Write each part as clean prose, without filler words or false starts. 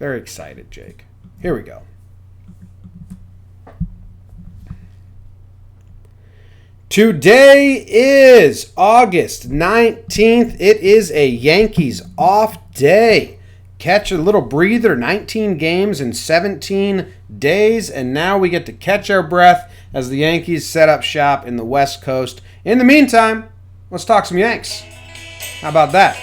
Very excited, Jake. Here we go. Today is August 19th. It is a Yankees off day. Catch a little breather, 19 games in 17 days, and now we get to catch our breath as the Yankees set up shop in the West Coast. In the meantime, let's talk some Yanks. How about that?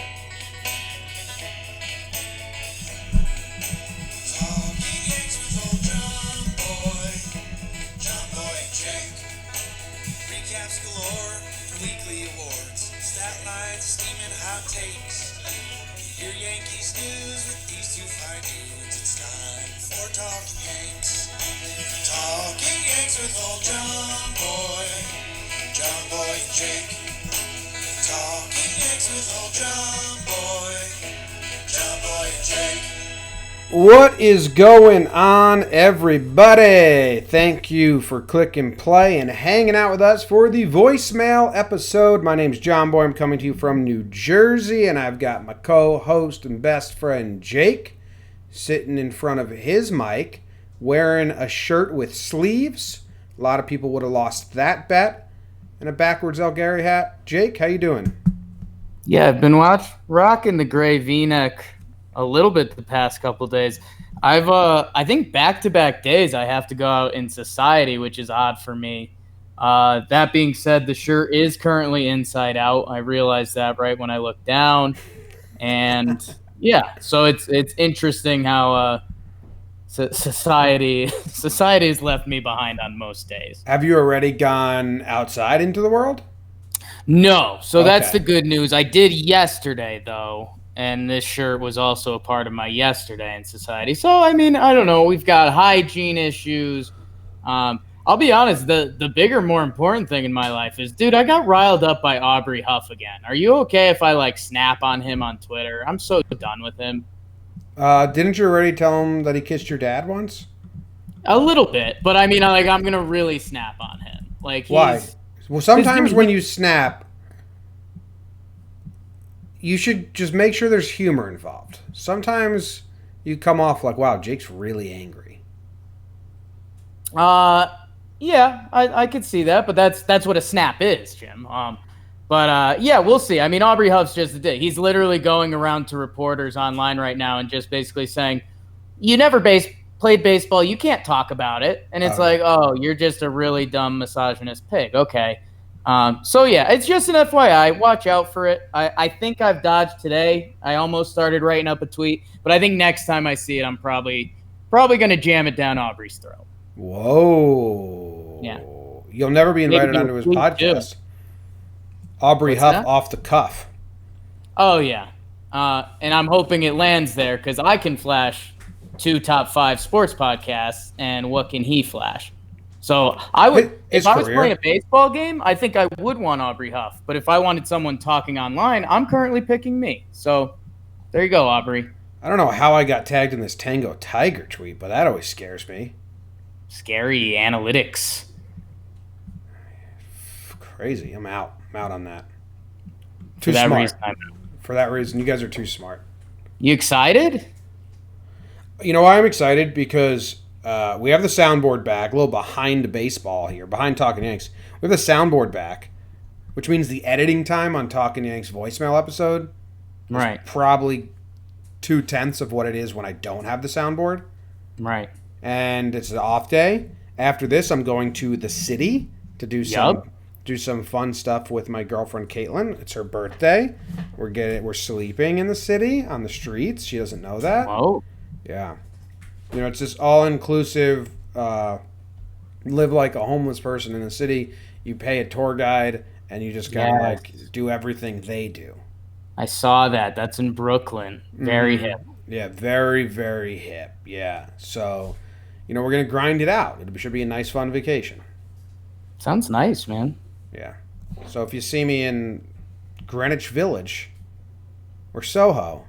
What is going on, everybody? Thank you for clicking play and hanging out with us for the voicemail episode. My name's John Boy. I'm coming to you from New Jersey, and I've got my co-host and best friend Jake sitting in front of his mic wearing a shirt with sleeves. A lot of people would have lost that bet. And a backwards El Gary hat. Jake, how you doing? Yeah, I've been rocking the gray V-neck a little bit the past couple of days. I think back-to-back days I have to go out in society, which is odd for me. That being said, the shirt is currently inside out. I realized that right when I looked down. And yeah, so it's interesting how society has left me behind on most days. Have you already gone outside into the world? No, so That's the good news. I did yesterday, though. And this shirt was also a part of my yesterday in society. So, I mean, I don't know. We've got hygiene issues. I'll be honest. The bigger, more important thing in my life is, dude, I got riled up by Aubrey Huff again. Are you okay if I, snap on him on Twitter? I'm so done with him. Didn't you already tell him that he kissed your dad once? A little bit. But, I mean, I'm going to really snap on him. Why? Well, sometimes when you snap, you should just make sure there's humor involved. Sometimes you come off like, wow, Jake's really angry. Yeah, I could see that, but that's what a snap is, Jim. Yeah, we'll see. I mean, Aubrey Huff's just a dick. He's literally going around to reporters online right now and just basically saying, you never played baseball, you can't talk about it. And it's oh, you're just a really dumb misogynist pig. Okay. So yeah, it's just an FYI. Watch out for it. I think I've dodged today. I almost started writing up a tweet, but I think next time I see it, I'm probably going to jam it down Aubrey's throat. Whoa. Yeah. You'll never be invited onto his podcast. Aubrey Huff that? Off the cuff. Oh yeah. And I'm hoping it lands there because I can flash 2 top 5 sports podcasts, and what can he flash? So I would, if I was playing a baseball game, I think I would want Aubrey Huff. But if I wanted someone talking online, I'm currently picking me. So there you go, Aubrey. I don't know how I got tagged in this Tango Tiger tweet, but that always scares me. Scary analytics. Crazy. I'm out on that. Too smart. For that reason, you guys are too smart. You excited? You know why I'm excited? Because we have the soundboard back, a little behind baseball here, behind Talking Yanks. We have the soundboard back, which means the editing time on Talking Yanks voicemail episode is probably 2/10 of what it is when I don't have the soundboard. Right. And it's an off day. After this, I'm going to the city to do some fun stuff with my girlfriend Caitlin. It's her birthday. We're sleeping in the city on the streets. She doesn't know that. Whoa. Yeah. You know, it's this all-inclusive, live like a homeless person in the city. You pay a tour guide, and you just kind of do everything they do. I saw that. That's in Brooklyn. Very hip. Yeah, very, very hip. Yeah. So, we're going to grind it out. It should be a nice, fun vacation. Sounds nice, man. Yeah. So if you see me in Greenwich Village or Soho,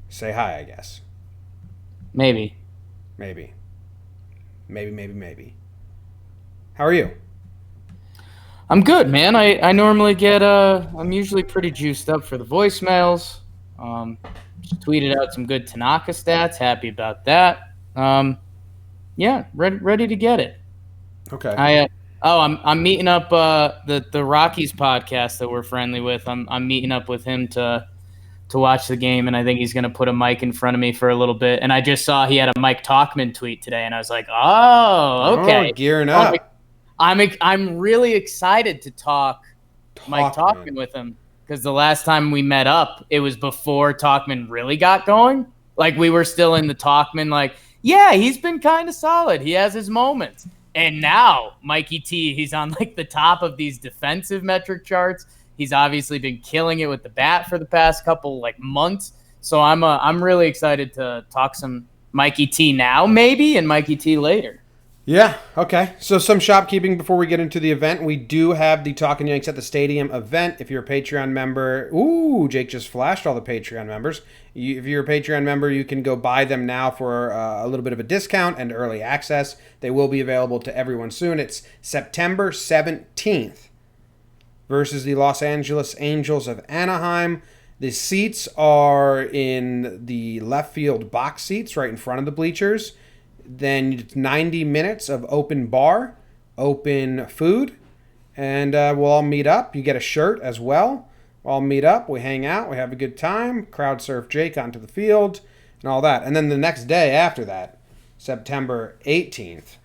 say hi, I guess. Maybe. How are you? I'm good, man. I normally get I'm usually pretty juiced up for the voicemails. tweeted out some good Tanaka stats. Happy about that. Yeah, ready to get it. Okay. I'm meeting up the Rockies podcast that we're friendly with. I'm meeting up with him to watch the game, and I think he's going to put a mic in front of me for a little bit. And I just saw he had a Mike Talkman tweet today, and I was like, oh, okay, gearing up. I'm really excited to talk Mike Talkman with him, because the last time we met up, it was before Talkman really got going. Like, we were still in the Talkman, like, yeah, he's been kind of solid. He has his moments. And now, Mikey T, he's on like the top of these defensive metric charts. He's obviously been killing it with the bat for the past couple like months. So I'm really excited to talk some Mikey T now, maybe, and Mikey T later. Yeah, okay. So some shopkeeping before we get into the event. We do have the Talking Yanks at the Stadium event. If you're a Patreon member, Jake just flashed all the Patreon members. If you're a Patreon member, you can go buy them now for a little bit of a discount and early access. They will be available to everyone soon. It's September 17th versus the Los Angeles Angels of Anaheim. The seats are in the left field box seats right in front of the bleachers. Then it's 90 minutes of open bar, open food, and we'll all meet up. You get a shirt as well. We'll all meet up. We hang out. We have a good time. Crowd surf Jake onto the field and all that. And then the next day after that, September 18th,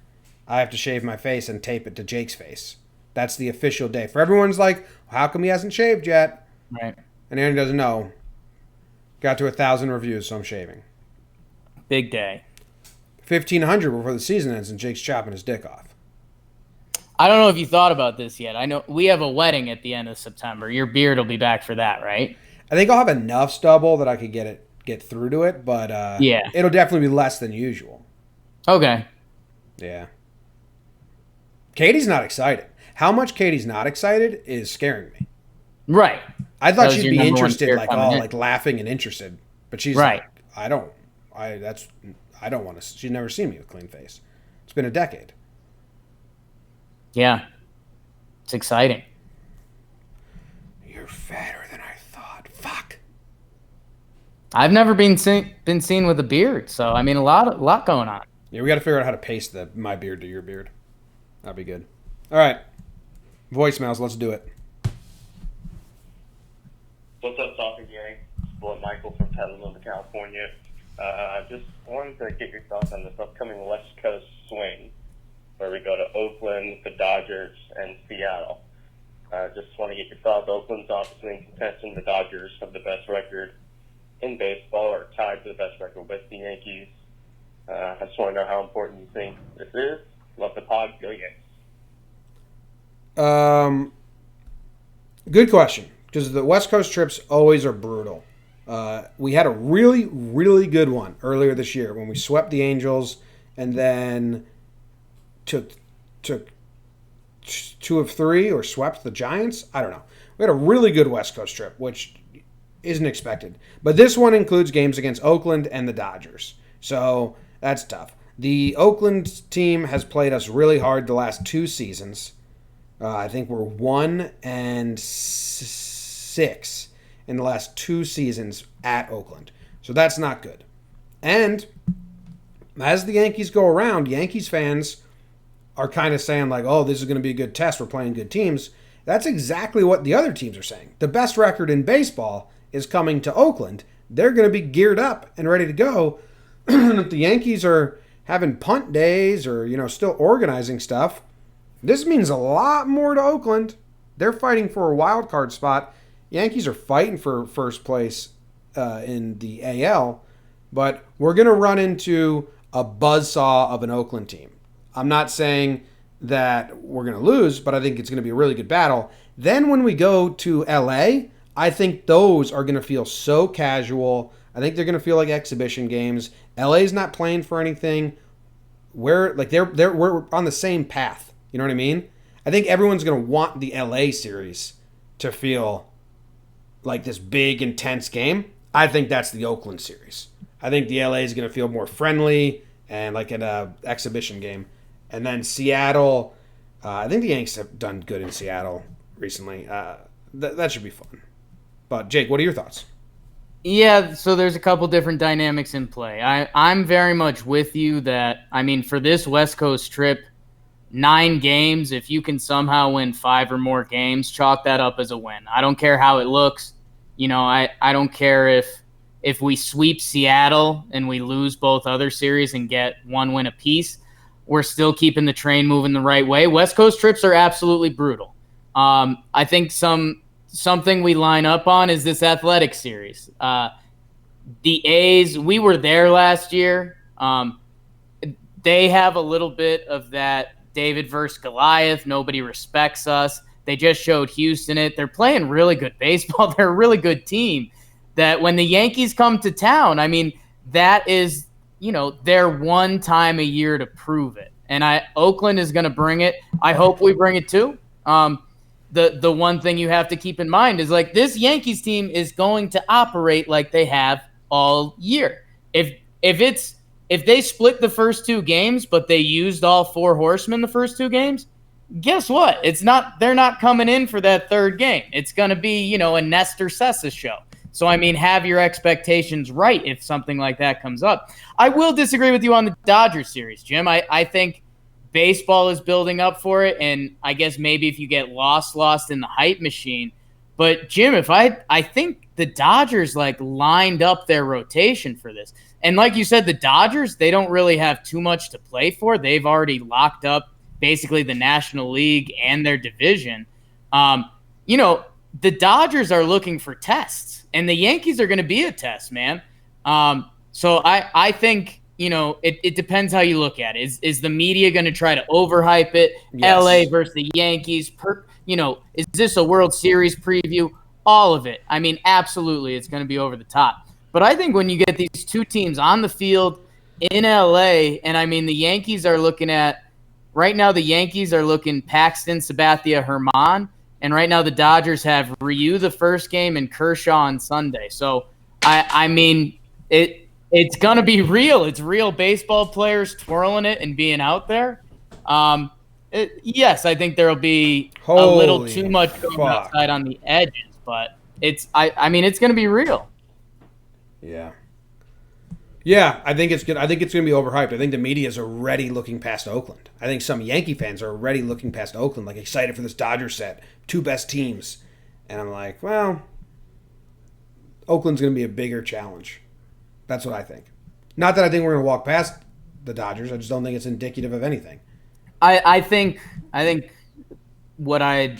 I have to shave my face and tape it to Jake's face. That's the official day. For everyone's like, how come he hasn't shaved yet? Right. And Aaron doesn't know. Got to 1,000 reviews, so I'm shaving. Big day. 1,500 before the season ends and Jake's chopping his dick off. I don't know if you thought about this yet. I know we have a wedding at the end of September. Your beard will be back for that, right? I think I'll have enough stubble that I could get through to it, but yeah, it'll definitely be less than usual. Okay. Yeah. Katie's not excited. How much Katie's not excited is scaring me. Right. I thought she'd be interested, like laughing and interested, but she's right. Like, I don't want to. She's never seen me with a clean face. It's been a decade. Yeah. It's exciting. You're fatter than I thought. Fuck. I've never been seen with a beard, so I mean a lot going on. Yeah, we got to figure out how to paste my beard to your beard. That'd be good. All right. Voicemails, let's do it. What's up, Talking Yanks? It's Michael from Petaluma, California. Just wanted to get your thoughts on this upcoming West Coast swing, where we go to Oakland, the Dodgers, and Seattle. Just want to get your thoughts. Oakland's obviously in contention. The Dodgers have the best record in baseball, or tied to the best record with the Yankees. I just want to know how important you think this is. Love the pod. Go Yanks. Good question, because the West Coast trips always are brutal. We had a really, really good one earlier this year when we swept the Angels and then took 2 of 3 or swept the Giants. I don't know. We had a really good West Coast trip, which isn't expected. But this one includes games against Oakland and the Dodgers. So that's tough. The Oakland team has played us really hard the last 2 seasons. I think we're 1-6 in the last 2 seasons at Oakland. So that's not good. And as the Yankees go around, Yankees fans are kind of saying like, oh, this is going to be a good test. We're playing good teams. That's exactly what the other teams are saying. The best record in baseball is coming to Oakland. They're going to be geared up and ready to go. If the Yankees are having punt days or, still organizing stuff, this means a lot more to Oakland. They're fighting for a wild card spot. Yankees are fighting for first place in the AL, but we're going to run into a buzzsaw of an Oakland team. I'm not saying that we're going to lose, but I think it's going to be a really good battle. Then when we go to LA, I think those are going to feel so casual. I think they're going to feel like exhibition games. LA's not playing for anything. We're on the same path. You know what I mean? I think everyone's going to want the LA series to feel like this big, intense game. I think that's the Oakland series. I think the LA is going to feel more friendly and like an exhibition game. And then Seattle, I think the Yanks have done good in Seattle recently. That should be fun. But Jake, what are your thoughts? Yeah, so there's a couple different dynamics in play. I'm very much with you that, I mean, for this West Coast trip, 9 games, if you can somehow win 5 or more games, chalk that up as a win. I don't care how it looks. I don't care if we sweep Seattle and we lose both other series and get 1 win apiece. We're still keeping the train moving the right way. West Coast trips are absolutely brutal. I think something we line up on is this athletic series. The A's, we were there last year. They have a little bit of that David versus Goliath. Nobody respects us. They just showed Houston it. They're playing really good baseball. They're a really good team. That when the Yankees come to town, I mean, that is, their one time a year to prove it. And Oakland is going to bring it. I hope we bring it too. The one thing you have to keep in mind is like this Yankees team is going to operate like they have all year. If they split the first 2 games, but they used all 4 horsemen the first 2 games, guess what? They're not coming in for that third game. It's going to be, a Nestor Sessa show. So, I mean, have your expectations right if something like that comes up. I will disagree with you on the Dodgers series, Jim. I think baseball is building up for it, and I guess maybe if you get lost in the hype machine. But, Jim, I think the Dodgers, lined up their rotation for this. And like you said, the Dodgers, they don't really have too much to play for. They've already locked up basically the National League and their division. The Dodgers are looking for tests, and the Yankees are going to be a test, man. So I think, it depends how you look at it. Is the media going to try to overhype it? Yes. LA versus the Yankees. Is this a World Series preview? All of it. I mean, absolutely, it's going to be over the top. But I think when you get these 2 teams on the field in LA, and I mean, the Yankees are looking at right now. The Yankees are looking Paxton, Sabathia, Herman. And right now the Dodgers have Ryu the first game and Kershaw on Sunday. So, I mean, it's going to be real. It's real baseball players twirling it and being out there. Yes, I think there will be a little too much going outside on the edges. But I mean, it's going to be real. Yeah. Yeah, I think it's good. I think it's going to be overhyped. I think the media is already looking past Oakland. I think some Yankee fans are already looking past Oakland, excited for this Dodgers set. 2 best teams. And I'm like, well, Oakland's going to be a bigger challenge. That's what I think. Not that I think we're going to walk past the Dodgers. I just don't think it's indicative of anything. I think what I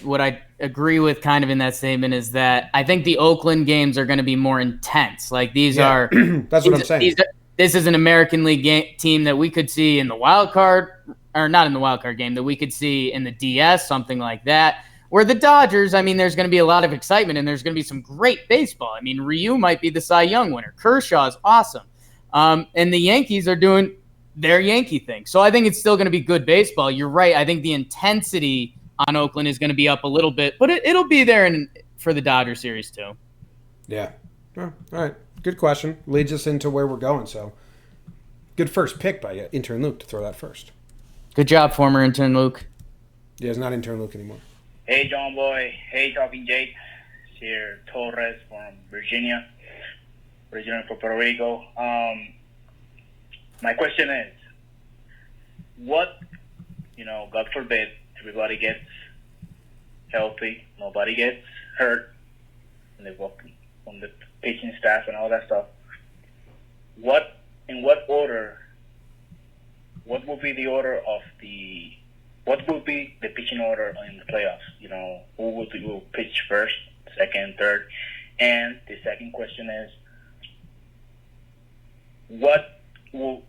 agree with kind of in that statement is that I think the Oakland games are going to be more intense. These are that's what I'm saying. This is an American League team that we could see in the wild card, or not in the wild card game, that we could see in the DS, something like that. Where the Dodgers, I mean, there's going to be a lot of excitement and there's going to be some great baseball. I mean, Ryu might be the Cy Young winner. Kershaw is awesome. And the Yankees are doing their Yankee thing. So I think it's still going to be good baseball. You're right. I think the intensity on Oakland is going to be up a little bit, but it'll be there for the Dodger series too. Yeah. Oh, all right. Good question. Leads us into where we're going. So good first pick by intern Luke to throw that first. Good job, former intern Luke. Yeah, it's not intern Luke anymore. Hey, John Boy. Hey, Talking Jake. It's here Torres from Virginia, originally from Puerto Rico. My question is, what, God forbid, everybody gets healthy, nobody gets hurt, and they walk on the pitching staff and all that stuff. In what order? What will be the order of what will be the pitching order in the playoffs? Who will pitch first, second, third? And the second question is, what will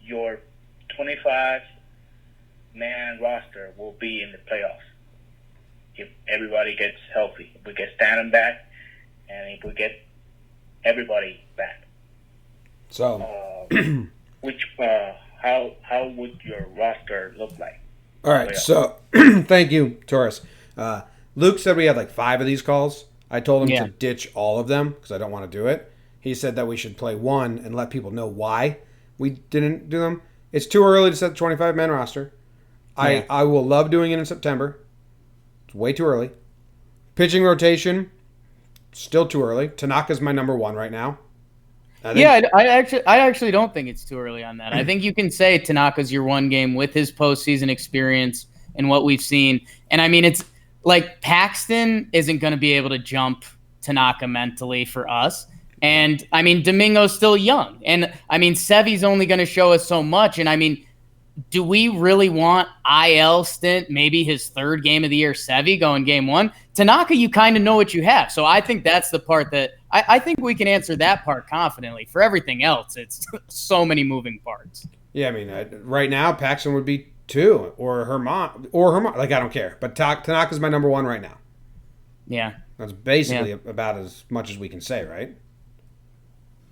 your 25-man roster will be in the playoffs if everybody gets healthy? If we get Stanton back, and if we get everybody back. So, how would your roster look like? All right, so thank you, Torres. Luke said we had 5 of these calls. I told him to ditch all of them because I don't want to do it. He said that we should play one and let people know why we didn't do them. It's too early to set the 25-man roster. Yeah. I will love doing it in September. It's way too early. Pitching rotation, still too early. Tanaka's my number one right now. I actually don't think it's too early on that. I think you can say Tanaka's your one game with his postseason experience and what we've seen. And I mean, it's like Paxton isn't going to be able to jump Tanaka mentally for us. And I mean, Domingo's still young. And I mean, Sevy's only going to show us so much. And I mean, do we really want IL stint, maybe his third game of the year, Sevy going game one? Tanaka, you kind of know what you have. So I think that's the part that I think we can answer that part confidently. For everything else, it's so many moving parts. Yeah, I mean, right now, Paxton would be 2 or Herman. Like, I don't care. But Tanaka's my number one right now. Yeah. That's basically about as much as we can say, right?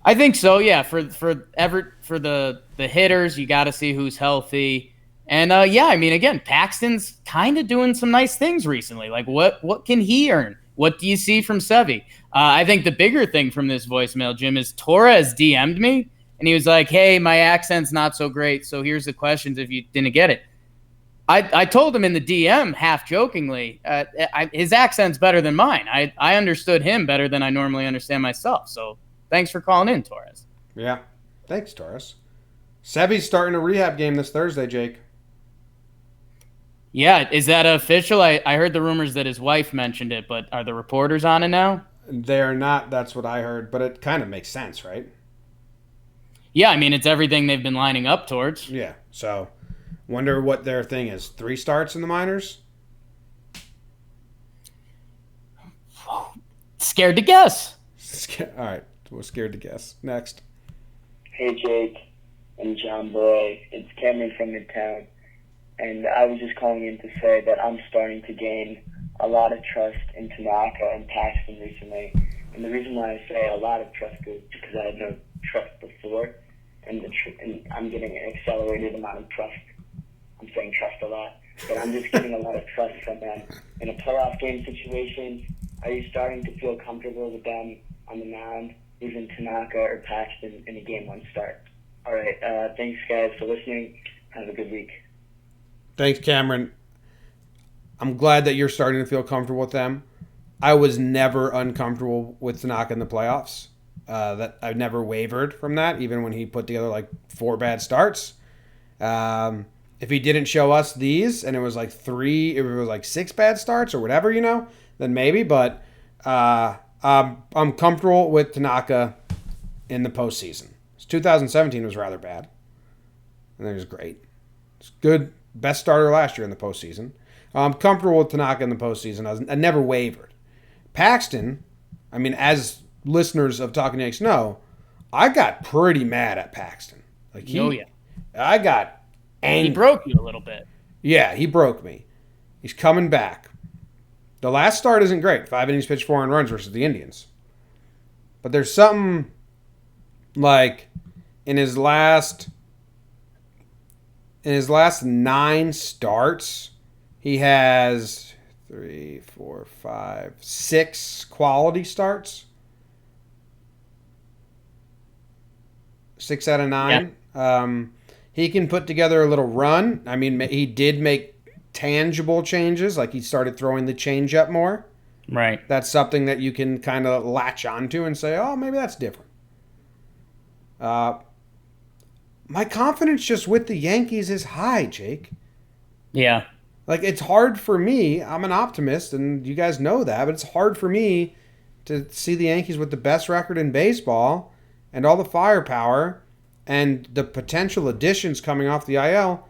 I think so, yeah. For the hitters, you got to see who's healthy, and I mean, again, Paxton's kind of doing some nice things recently. Like, what can he earn? What do you see from Sevy? I think the bigger thing from this voicemail, Jim, is Torres DM'd me, and he was like, "Hey, my accent's not so great, so here's the questions if you didn't get it." I told him in the DM, half jokingly, his accent's better than mine. I understood him better than I normally understand myself, so. Thanks for calling in, Torres. Yeah. Thanks, Torres. Sevy's starting a rehab game this Thursday, Jake. Yeah, is that official? I heard the rumors that his wife mentioned it, but are the reporters on it now? They're not. That's what I heard, but it kind of makes sense, right? Yeah, I mean, it's everything they've been lining up towards. Yeah, so wonder what their thing is. 3 starts in the minors? Scared to guess. All right. We're scared to guess. Next. Hey, Jake and John Boy. It's Cameron from Midtown. And I was just calling in to say that I'm starting to gain a lot of trust in Tanaka and Paxton recently. And the reason why I say a lot of trust is because I had no trust before. And I'm getting an accelerated amount of trust. I'm saying trust a lot. But I'm just getting a lot of trust from them. In a playoff game situation, are you starting to feel comfortable with them on the mound? Even Tanaka or Paxton in a game 1 start. All right. Thanks, guys, for listening. Have a good week. Thanks, Cameron. I'm glad that you're starting to feel comfortable with them. I was never uncomfortable with Tanaka in the playoffs. That I've never wavered from that, even when he put together like 4 bad starts. If he didn't show us these, and it was like 6 bad starts or whatever, then maybe. But I'm comfortable with Tanaka in the postseason. 2017 was rather bad. And it was great. It's good. Best starter last year in the postseason. I'm comfortable with Tanaka in the postseason. I never wavered. Paxton, I mean, as listeners of Talking Yanks know, I got pretty mad at Paxton. I got angry. He broke you a little bit. Yeah, he broke me. He's coming back. The last start isn't great. 5 innings pitched, 4 runs versus the Indians. But there's something like in his last 9 starts, he has 3, 4, 5, 6 quality starts. 6 out of 9. Yeah. He can put together a little run. I mean, he did make tangible changes, like he started throwing the changeup more. Right. That's something that you can kind of latch onto and say, oh, maybe that's different. My confidence just with the Yankees is high, Jake. Yeah. Like, it's hard for me. I'm an optimist, and you guys know that, but it's hard for me to see the Yankees with the best record in baseball and all the firepower and the potential additions coming off the IL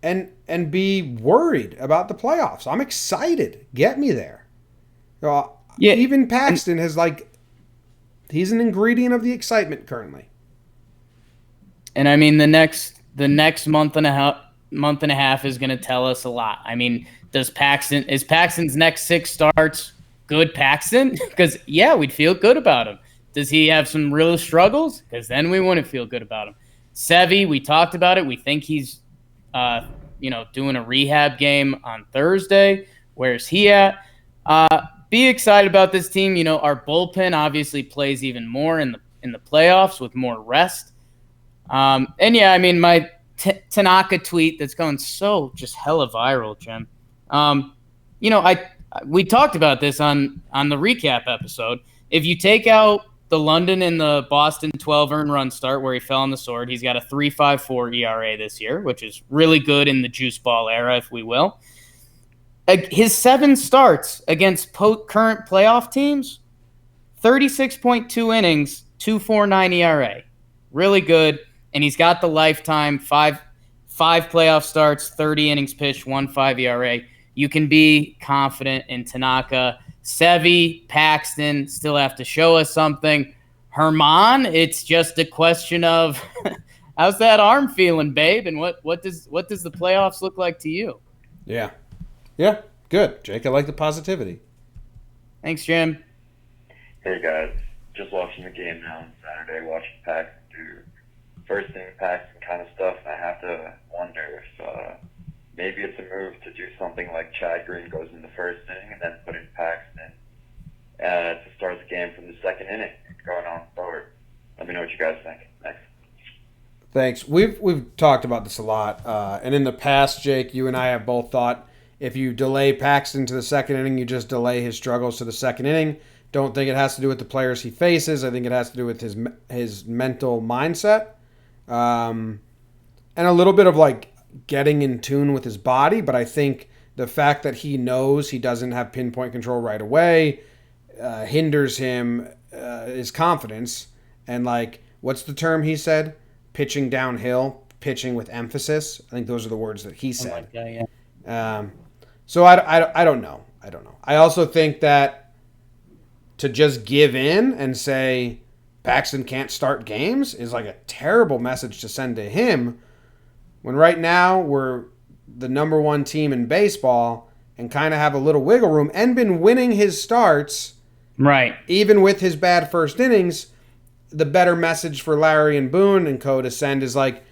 and be worried about the playoffs. I'm excited. Get me there. Even Paxton has, he's an ingredient of the excitement currently. And I mean, the next month and a half is going to tell us a lot. I mean, is Paxton's next 6 starts good Paxton? Because we'd feel good about him. Does he have some real struggles? Because then we wouldn't feel good about him. Sevy, we talked about it. We think he's, doing a rehab game on Thursday. Where's he at? Be excited about this team. Our bullpen obviously plays even more in the playoffs with more rest. My Tanaka tweet that's going so just hella viral, Jim. We talked about this on the recap episode. If you take out the London and the Boston 12 earned run start where he fell on the sword, he's got a 3.54 ERA this year, which is really good in the juice ball era, if we will. His 7 starts against current playoff teams, 36.2 innings, 2.49 ERA. Really good. And he's got the lifetime, five playoff starts, 30 innings pitched, 1.5 ERA. You can be confident in Tanaka. Sevy, Paxton still have to show us something. Herman, it's just a question of how's that arm feeling, babe? And what does the playoffs look like to you? Yeah. Yeah, good. Jake, I like the positivity. Thanks, Jim. Hey, guys. Just watching the game now on Saturday, watching Paxton do first inning Paxton kind of stuff, and I have to wonder if maybe it's a move to do something like Chad Green goes in the first inning and then put in Paxton to start the game from the second inning going on forward. Let me know what you guys think. Thanks. We've talked about this a lot, and in the past, Jake, you and I have both thought if you delay Paxton to the second inning, you just delay his struggles to the second inning. Don't think it has to do with the players he faces. I think it has to do with his mental mindset, and a little bit of like getting in tune with his body. But I think the fact that he knows he doesn't have pinpoint control right away hinders him his confidence. And like, what's the term he said? Pitching downhill, pitching with emphasis. I think those are the words that he said. Oh my God, yeah. So I don't know. I also think that to just give in and say Paxton can't start games is like a terrible message to send to him when right now we're the number 1 team in baseball and kind of have a little wiggle room and been winning his starts. Right. Even with his bad first innings, the better message for Larry and Boone and co to send is like,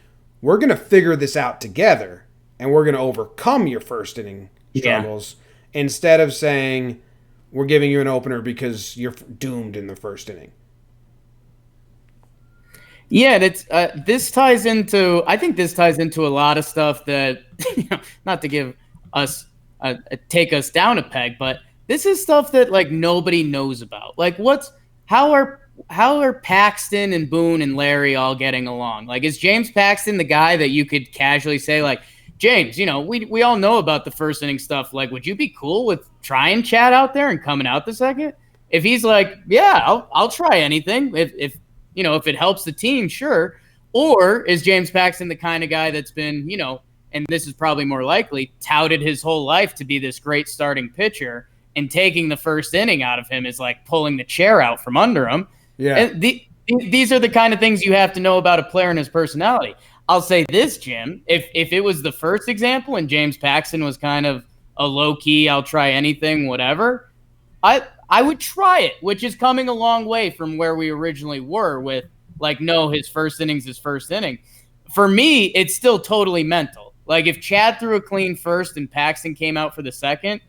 we're going to figure this out together and we're going to overcome your first inning struggles instead of saying we're giving you an opener because you're doomed in the first inning. Yeah, that's this ties into. I think this ties into a lot of stuff that, not to give us take us down a peg, but this is stuff that like nobody knows about. Like, how are Paxton and Boone and Larry all getting along? Like, is James Paxton the guy that you could casually say like, James, we all know about the first inning stuff. Like, would you be cool with trying Chad out there and coming out the second? If he's like, yeah, I'll try anything. If it helps the team, sure. Or is James Paxton the kind of guy that's been, and this is probably more likely, touted his whole life to be this great starting pitcher, and taking the first inning out of him is like pulling the chair out from under him. Yeah. And these are the kind of things you have to know about a player and his personality. I'll say this, Jim, if it was the first example and James Paxton was kind of a low-key, I'll try anything, whatever, I would try it, which is coming a long way from where we originally were with, like, no, his first inning's his first inning. For me, it's still totally mental. Like, if Chad threw a clean first and Paxton came out for the second,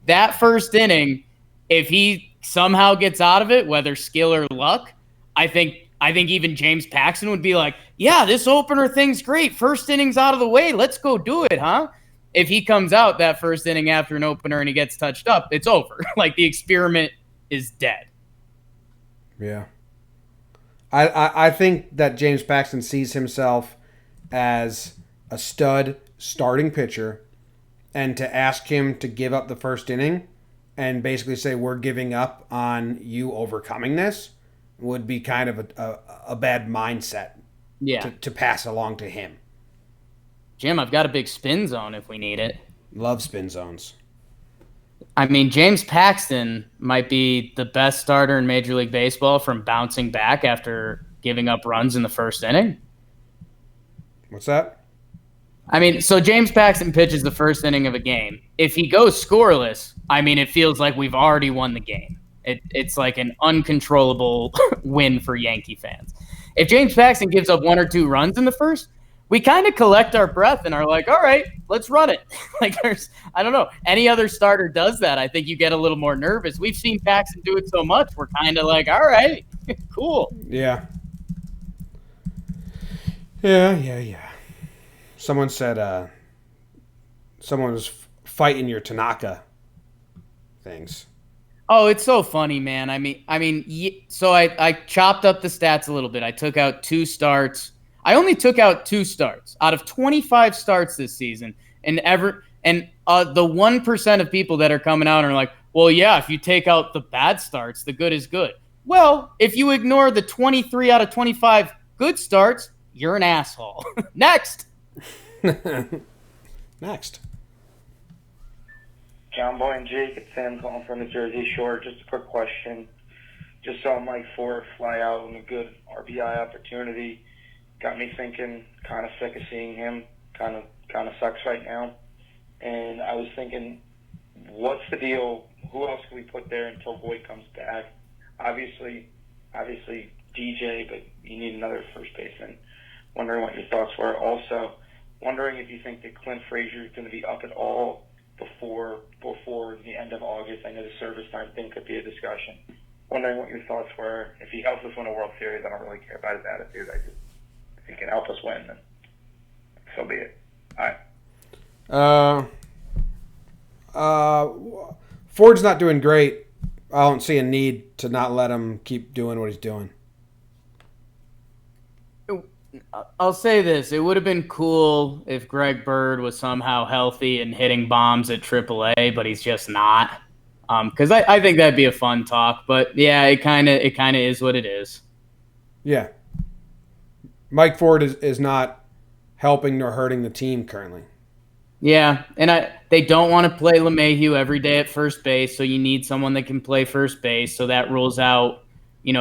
that first inning, if he somehow gets out of it, whether skill or luck, I think even James Paxton would be like, yeah, this opener thing's great. First inning's out of the way. Let's go do it, huh? If he comes out that first inning after an opener and he gets touched up, it's over. Like, the experiment is dead. Yeah. I think that James Paxton sees himself as a stud starting pitcher, and to ask him to give up the first inning and basically say we're giving up on you overcoming this would be kind of a bad mindset to pass along to him. Jim, I've got a big spin zone if we need it. Love spin zones. I mean, James Paxton might be the best starter in Major League Baseball from bouncing back after giving up runs in the first inning. What's that? I mean, so James Paxton pitches the first inning of a game. If he goes scoreless, I mean, it feels like we've already won the game. It's like an uncontrollable win for Yankee fans. If James Paxton gives up 1 or 2 runs in the first, we kind of collect our breath and are like, all right, let's run it. Like, I don't know. Any other starter does that. I think you get a little more nervous. We've seen Paxton do it so much. We're kind of like, all right, cool. Yeah. Yeah. Someone said someone was fighting your Tanaka things. Oh, it's so funny, man. So I chopped up the stats a little bit. I took out 2 starts. I only took out 2 starts out of 25 starts this season, and the 1% of people that are coming out are like, well, yeah, if you take out the bad starts, the good is good. Well, if you ignore the 23 out of 25 good starts, you're an asshole. Next. Next. John Boy and Jake, it's Sam calling from the Jersey Shore. Just a quick question. Just saw Mike Ford fly out in a good RBI opportunity. Got me thinking, kind of sick of seeing him. Kind of sucks right now. And I was thinking, what's the deal? Who else can we put there until Voit comes back? Obviously DJ, but you need another first baseman. Wondering what your thoughts were. Also, wondering if you think that Clint Frazier is going to be up at all before the end of August. I know the service time thing could be a discussion. Wondering what your thoughts were. If he helps us win a World Series, I don't really care about his attitude. If he can help us win, then so be it. All right. Ford's not doing great. I don't see a need to not let him keep doing what he's doing. I'll say this. It would have been cool if Greg Bird was somehow healthy and hitting bombs at AAA, but he's just not. Because I think that'd be a fun talk. But, yeah, it kind of is what it is. Yeah. Mike Ford is not helping nor hurting the team currently. Yeah, and they don't want to play LeMahieu every day at first base, so you need someone that can play first base. So that rules out,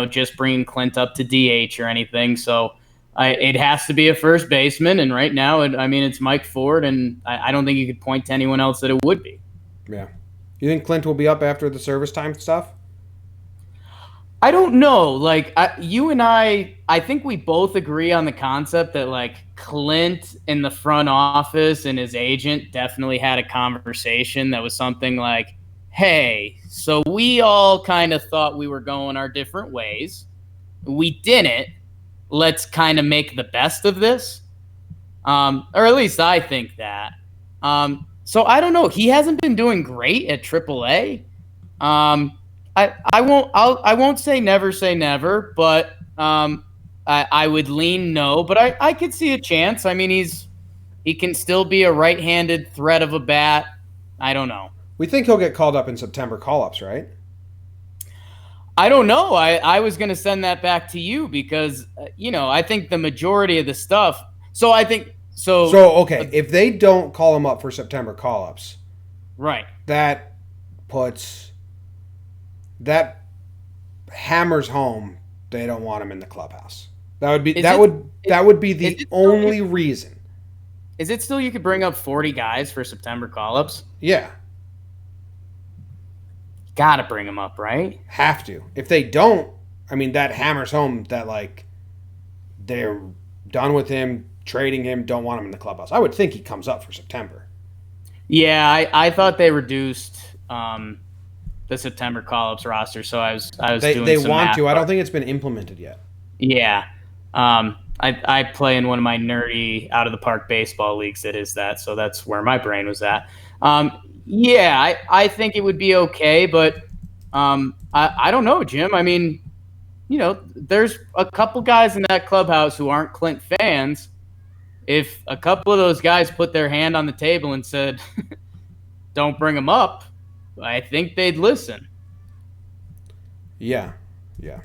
just bringing Clint up to DH or anything. So it has to be a first baseman, and right now, it's Mike Ford, and I don't think you could point to anyone else that it would be. Yeah. You think Clint will be up after the service time stuff? I don't know. You and I think we both agree on the concept that, Clint in the front office and his agent definitely had a conversation that was something like, hey, so we all kind of thought we were going our different ways. We didn't. Let's kind of make the best of this. Or at least I think that. So I don't know. He hasn't been doing great at AAA. I won't say never, but I would lean no. But I could see a chance. He can still be a right-handed threat of a bat. I don't know. We think he'll get called up in September call-ups, right? I don't know. I was going to send that back to you because, I think the majority of the stuff. So I think so. So, okay, if they don't call him up for September call-ups, right, that hammers home they don't want him in the clubhouse. That would be the only reason. Is it still you could bring up 40 guys for September call-ups? Yeah. Gotta bring them up, right? Have to. If they don't, that hammers home that, they're done with him, trading him, don't want him in the clubhouse. I would think he comes up for September. Yeah, I thought they reduced the September call-ups roster, so I was doing they some want math, to. I don't think it's been implemented yet. Yeah. I play in one of my nerdy out-of-the-park baseball leagues that is that, so that's where my brain was at. Yeah, I think it would be okay, but I don't know, Jim. There's a couple guys in that clubhouse who aren't Clint fans. If a couple of those guys put their hand on the table and said, don't bring him up, I think they'd listen. Yeah, I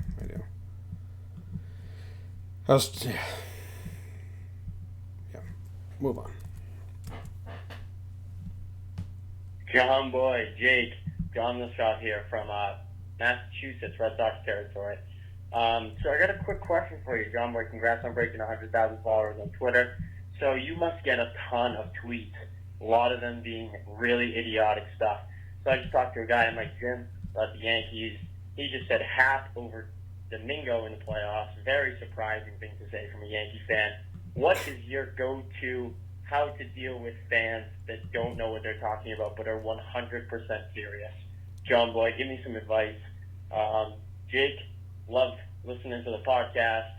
do. Move on. John Boy, Jake, John Lescott here from Massachusetts, Red Sox territory. So I got a quick question for you, John Boy. Congrats on breaking 100,000 followers on Twitter. So you must get a ton of tweets, a lot of them being really idiotic stuff. So I just talked to a guy, I'm like, Jim, about the Yankees. He just said half over Domingo in the playoffs. Very surprising thing to say from a Yankee fan. What is your go-to how to deal with fans that don't know what they're talking about but are 100% serious? John Boy, give me some advice. Jake, love listening to the podcast.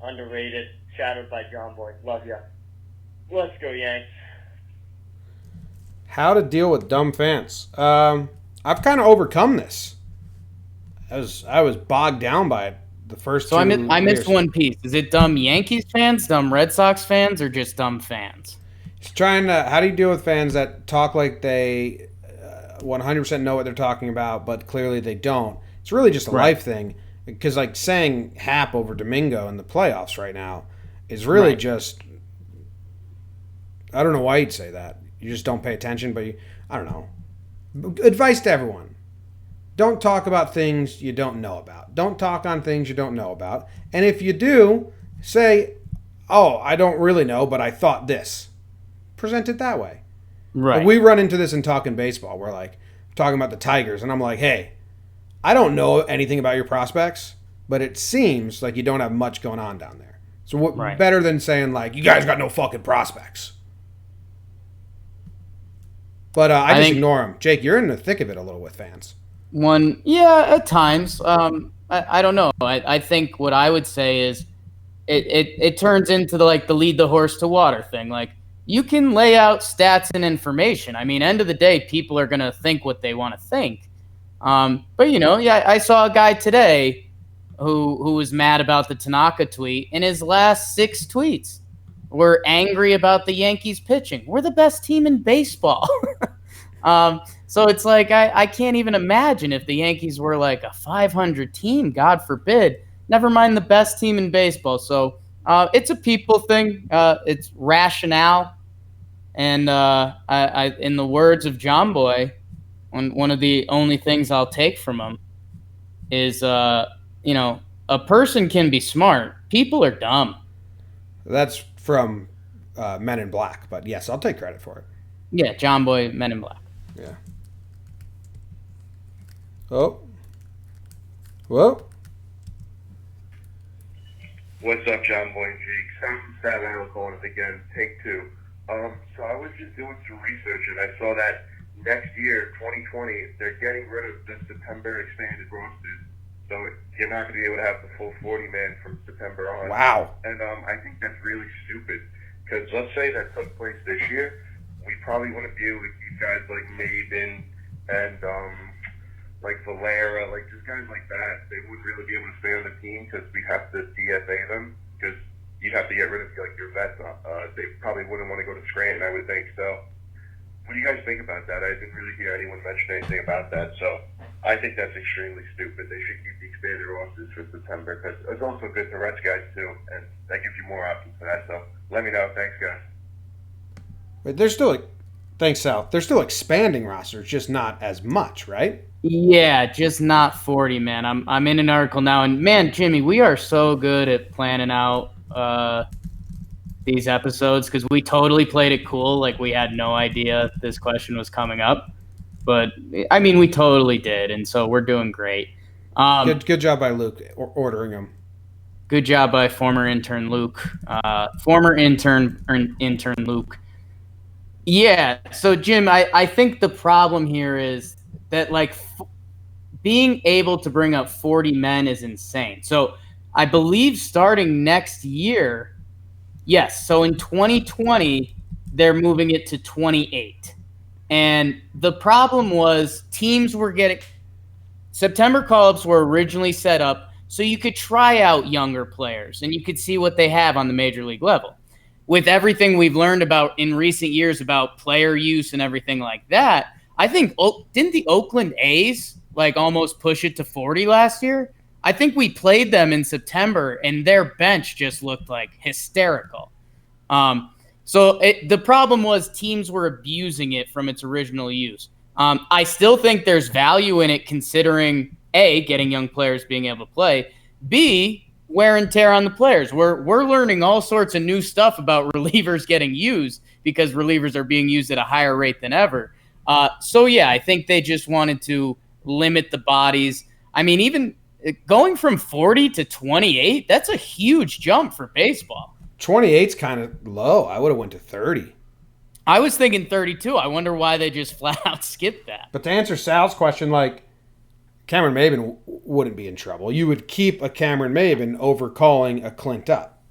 Underrated. Shadowed by John Boy. Love ya. Let's go, Yanks. How to deal with dumb fans. I've kind of overcome this. I was bogged down by it the first So two I missed years. one piece. Is it dumb Yankees fans, dumb Red Sox fans, or just dumb fans? He's trying to. How do you deal with fans that talk like they 100% know what they're talking about, but clearly they don't? It's really just a Right. life thing. Because like saying Hap over Domingo in the playoffs right now is really Right. just. I don't know why you'd say that. You just don't pay attention, but I don't know. Advice to everyone: don't talk about things you don't know about. Don't talk on things you don't know about. And if you do, say, "Oh, I don't really know, but I thought this." Present it that way. Right. But we run into this in talking baseball. We're like talking about the Tigers, and I'm like, "Hey, I don't know anything about your prospects, but it seems like you don't have much going on down there." So what Right. better than saying like, "You guys got no fucking prospects"? But I just think- ignore them. Jake, you're in the thick of it a little with fans. At times. I don't know. I think what I would say is it turns into the lead the horse to water thing. Like, you can lay out stats and information. I mean, end of the day, people are gonna think what they want to think. But I saw a guy today who was mad about the Tanaka tweet, and his last 6 tweets were angry about the Yankees pitching. We're the best team in baseball. So it's like I can't even imagine if the Yankees were like a 500 team, God forbid. Never mind the best team in baseball. So it's a people thing. It's rationale. And I in the words of John Boy, one of the only things I'll take from him is, a person can be smart. People are dumb. That's from Men in Black, but yes, I'll take credit for it. Yeah, John Boy, Men in Black. Yeah. Oh. Whoa. What's up, John Boy and Jake? Sam from Staten Island calling it again. Take 2. So I was just doing some research and I saw that next year, 2020, they're getting rid of the September expanded rosters. So you're not going to be able to have the full 40 man from September on. Wow. And I think that's really stupid because let's say that took place this year, we probably wouldn't be able to keep guys like Maven and like Valera, like just guys like that. They wouldn't really be able to stay on the team because we have to DFA them because you'd have to get rid of like your vets. They probably wouldn't want to go to Scranton, I would think. So what do you guys think about that? I didn't really hear anyone mention anything about that. So I think that's extremely stupid. They should keep the expanded rosters for September because it's also good for Reds guys too, and that gives you more options for that. So let me know. Thanks, guys. But they're still, thanks, Sal. They're still expanding rosters, just not as much, right? Yeah, just not 40, man. I'm in an article now, and man, Jimmy, we are so good at planning out these episodes because we totally played it cool. Like, we had no idea this question was coming up, but I mean, we totally did, and so we're doing great. Good job by Luke ordering them. Good job by former intern Luke. Former intern Luke. Yeah. So Jim, I think the problem here is that being able to bring up 40 men is insane. So I believe starting next year, yes. So in 2020, they're moving it to 28. And the problem was teams were getting September call-ups were originally set up so you could try out younger players and you could see what they have on the major league level. With everything we've learned about in recent years about player use and everything like that, I think didn't the Oakland A's almost push it to 40 last year? I think we played them in September and their bench just looked hysterical. So the problem was teams were abusing it from its original use. I still think there's value in it considering A, getting young players being able to play, B, wear and tear on the players. We're learning all sorts of new stuff about relievers getting used because relievers are being used at a higher rate than ever. So yeah, I think they just wanted to limit the bodies. I mean, even going from 40 to 28, that's a huge jump for baseball. 28's kind of low. I would have went to 30. I was thinking 32. I wonder why they just flat out skipped that. But to answer Sal's question, Cameron Maven wouldn't be in trouble. You would keep a Cameron Maven over calling a Clint up.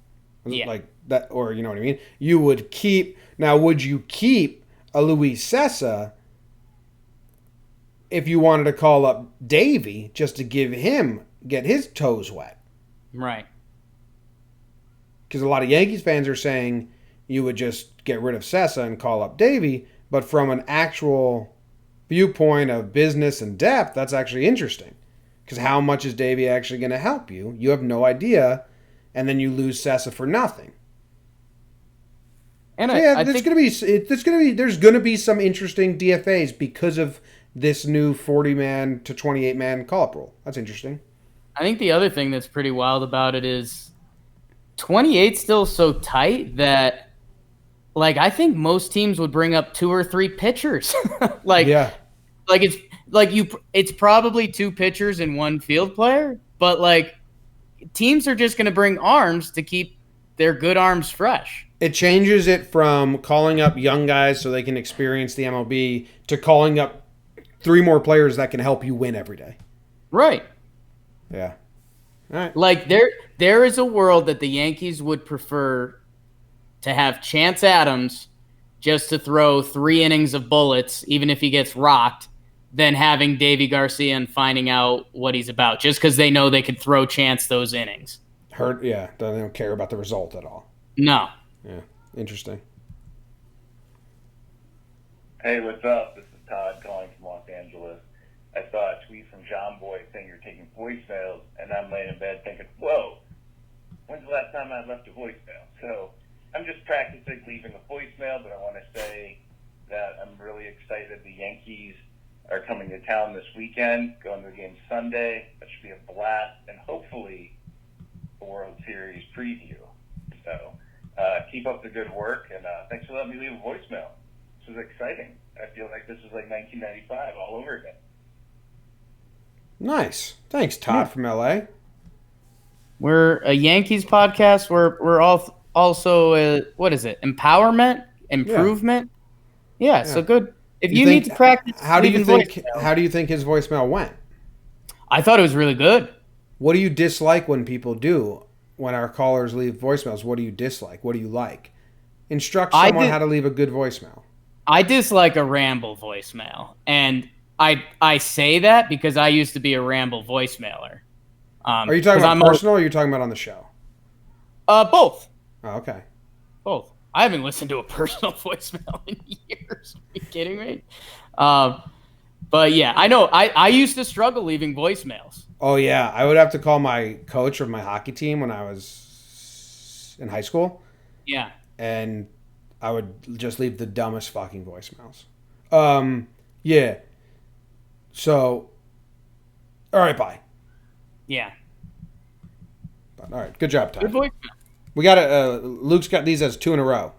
Yeah. Like that, or you know what I mean? You would keep, now would you keep a Luis Sessa if you wanted to call up Davey just to get his toes wet. Right. Because a lot of Yankees fans are saying you would just get rid of Sessa and call up Davey, but from an actual viewpoint of business and depth, that's actually interesting. Because how much is Davey actually going to help you? You have no idea, and then you lose Sessa for nothing. And there's going to be some interesting DFAs because of this new 40-man to 28-man call-up rule. That's interesting. I think the other thing that's pretty wild about it is 28's still so tight that, like, I think most teams would bring up 2 or 3 pitchers. It's probably 2 pitchers and 1 field player, but like teams are just going to bring arms to keep their good arms fresh. It changes it from calling up young guys so they can experience the MLB to calling up 3 more players that can help you win every day. Right. Yeah. All right. Like there is a world that the Yankees would prefer to have Chance Adams just to throw 3 innings of bullets, even if he gets rocked, than having Davy Garcia and finding out what he's about, just because they know they could throw Chance those innings. They don't care about the result at all. No. Yeah, interesting. Hey, what's up? This is Todd calling from Los Angeles. I saw a tweet from John Boy saying you're taking voicemails, and I'm laying in bed thinking, whoa, when's the last time I left a voicemail? So I'm just practicing leaving a voicemail, but I want to say that I'm really excited the Yankees are coming to town this weekend, going to the game Sunday. That should be a blast, and hopefully a World Series preview. So keep up the good work, and thanks for letting me leave a voicemail. This was exciting. I feel like this is like 1995 all over again. Nice. Thanks, Todd from LA. We're a Yankees podcast. We're all also what is it? Empowerment, improvement. Yeah. So good. If you need to practice, how do you think his voicemail went? I thought it was really good. What do you dislike when people do? When our callers leave voicemails, what do you dislike? What do you like? Instruct someone how to leave a good voicemail. I dislike a ramble voicemail, and I say that because I used to be a ramble voicemailer. Are you talking about personal or are you talking about on the show? Both. Oh, okay. Both. I haven't listened to a personal voicemail in years. Are you kidding me? But yeah, I know. I used to struggle leaving voicemails. Oh, yeah. I would have to call my coach of my hockey team when I was in high school. Yeah. And I would just leave the dumbest fucking voicemails. Yeah. So, all right, bye. Yeah. But, all right, good job, Tom. Good voicemail. We got Luke's got these as 2 in a row.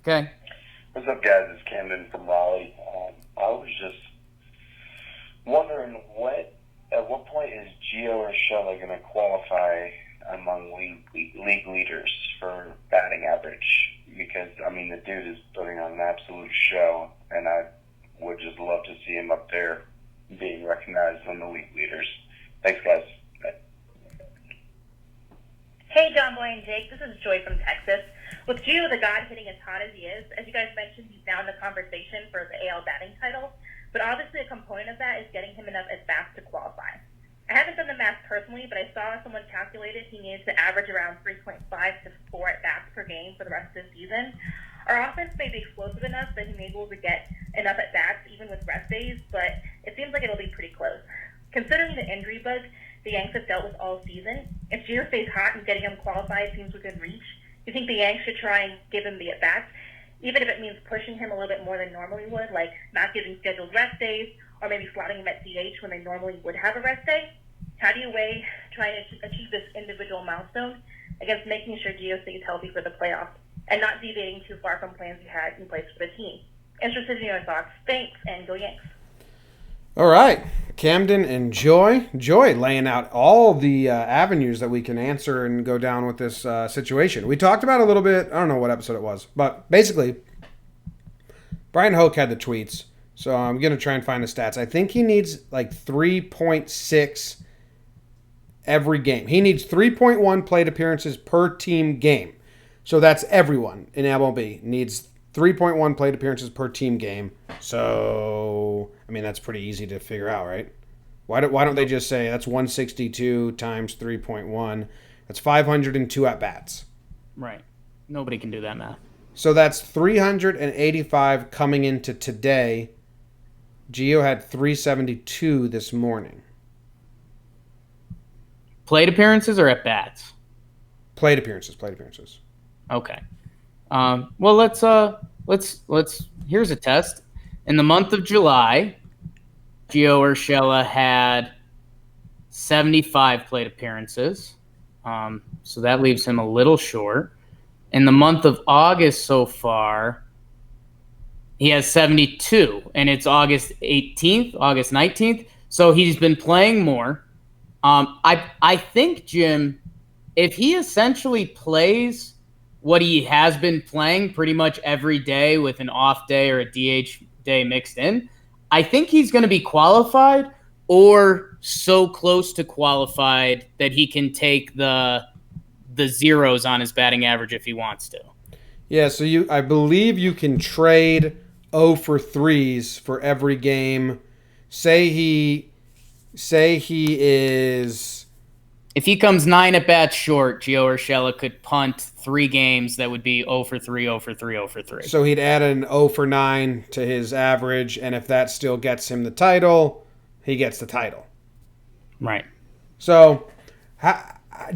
Okay. What's up, guys? It's Camden from Raleigh. I was just wondering at what point is Gio Urshela going to qualify among league leaders for batting average? Because, I mean, the dude is putting on an absolute show, and I would just love to see him up there being recognized on the league leaders. Thanks, guys. Bye. Hey, John Boy and Jake. This is Joy from Texas. With Gio the God hitting as hot as he is, as you guys mentioned, he's now in the conversation for the AL batting title. But obviously a component of that is getting him enough at-bats to qualify. I haven't done the math personally, but I saw someone calculated he needs to average around 3.5 to 4 at-bats per game for the rest of the season. Our offense may be explosive enough that he may be able to get enough at-bats even with rest days, but it seems like it'll be pretty close. Considering the injury bug the Yanks have dealt with all season, if Gio stays hot and getting him qualified seems within reach, you think the Yanks should try and give him the at-bats, even if it means pushing him a little bit more than normally would, like not giving scheduled rest days, or maybe slotting him at DH when they normally would have a rest day? How do you weigh trying to achieve this individual milestone against making sure Gio stays healthy for the playoffs and not deviating too far from plans you had in place for the team? Interested in your thoughts. Thanks, and go Yanks. All right. Camden and Joy. Joy laying out all the avenues that we can answer and go down with this situation. We talked about it a little bit. I don't know what episode it was. But basically, Brian Hoke had the tweets. So I'm going to try and find the stats. I think he needs like 3.6 every game. He needs 3.1 plate appearances per team game. So that's everyone in MLB needs 3.1 plate appearances per team game. So, I mean, that's pretty easy to figure out, right? Why don't they just say that's 162 times 3.1? That's 502 at bats. Right. Nobody can do that math. So that's 385 coming into today. Gio had 372 this morning. Plate appearances or at bats? Plate appearances. Okay. Well, let's. Here's a test. In the month of July, Gio Urshela had 75 plate appearances. So that leaves him a little short. In the month of August so far, he has 72, and it's August 18th, August 19th. So he's been playing more. I think, Jim, if he essentially plays what he has been playing pretty much every day with an off day or a DH day mixed in, I think he's going to be qualified or so close to qualified that he can take the zeros on his batting average if he wants to. Yeah, so I believe you can trade 0 for 3s for every game. Say he is... If he comes 9 at bats short, Gio Urshela could punt 3 games that would be 0 for 3, 0 for 3, 0 for 3. So he'd add an 0 for 9 to his average, and if that still gets him the title, he gets the title. Right. So,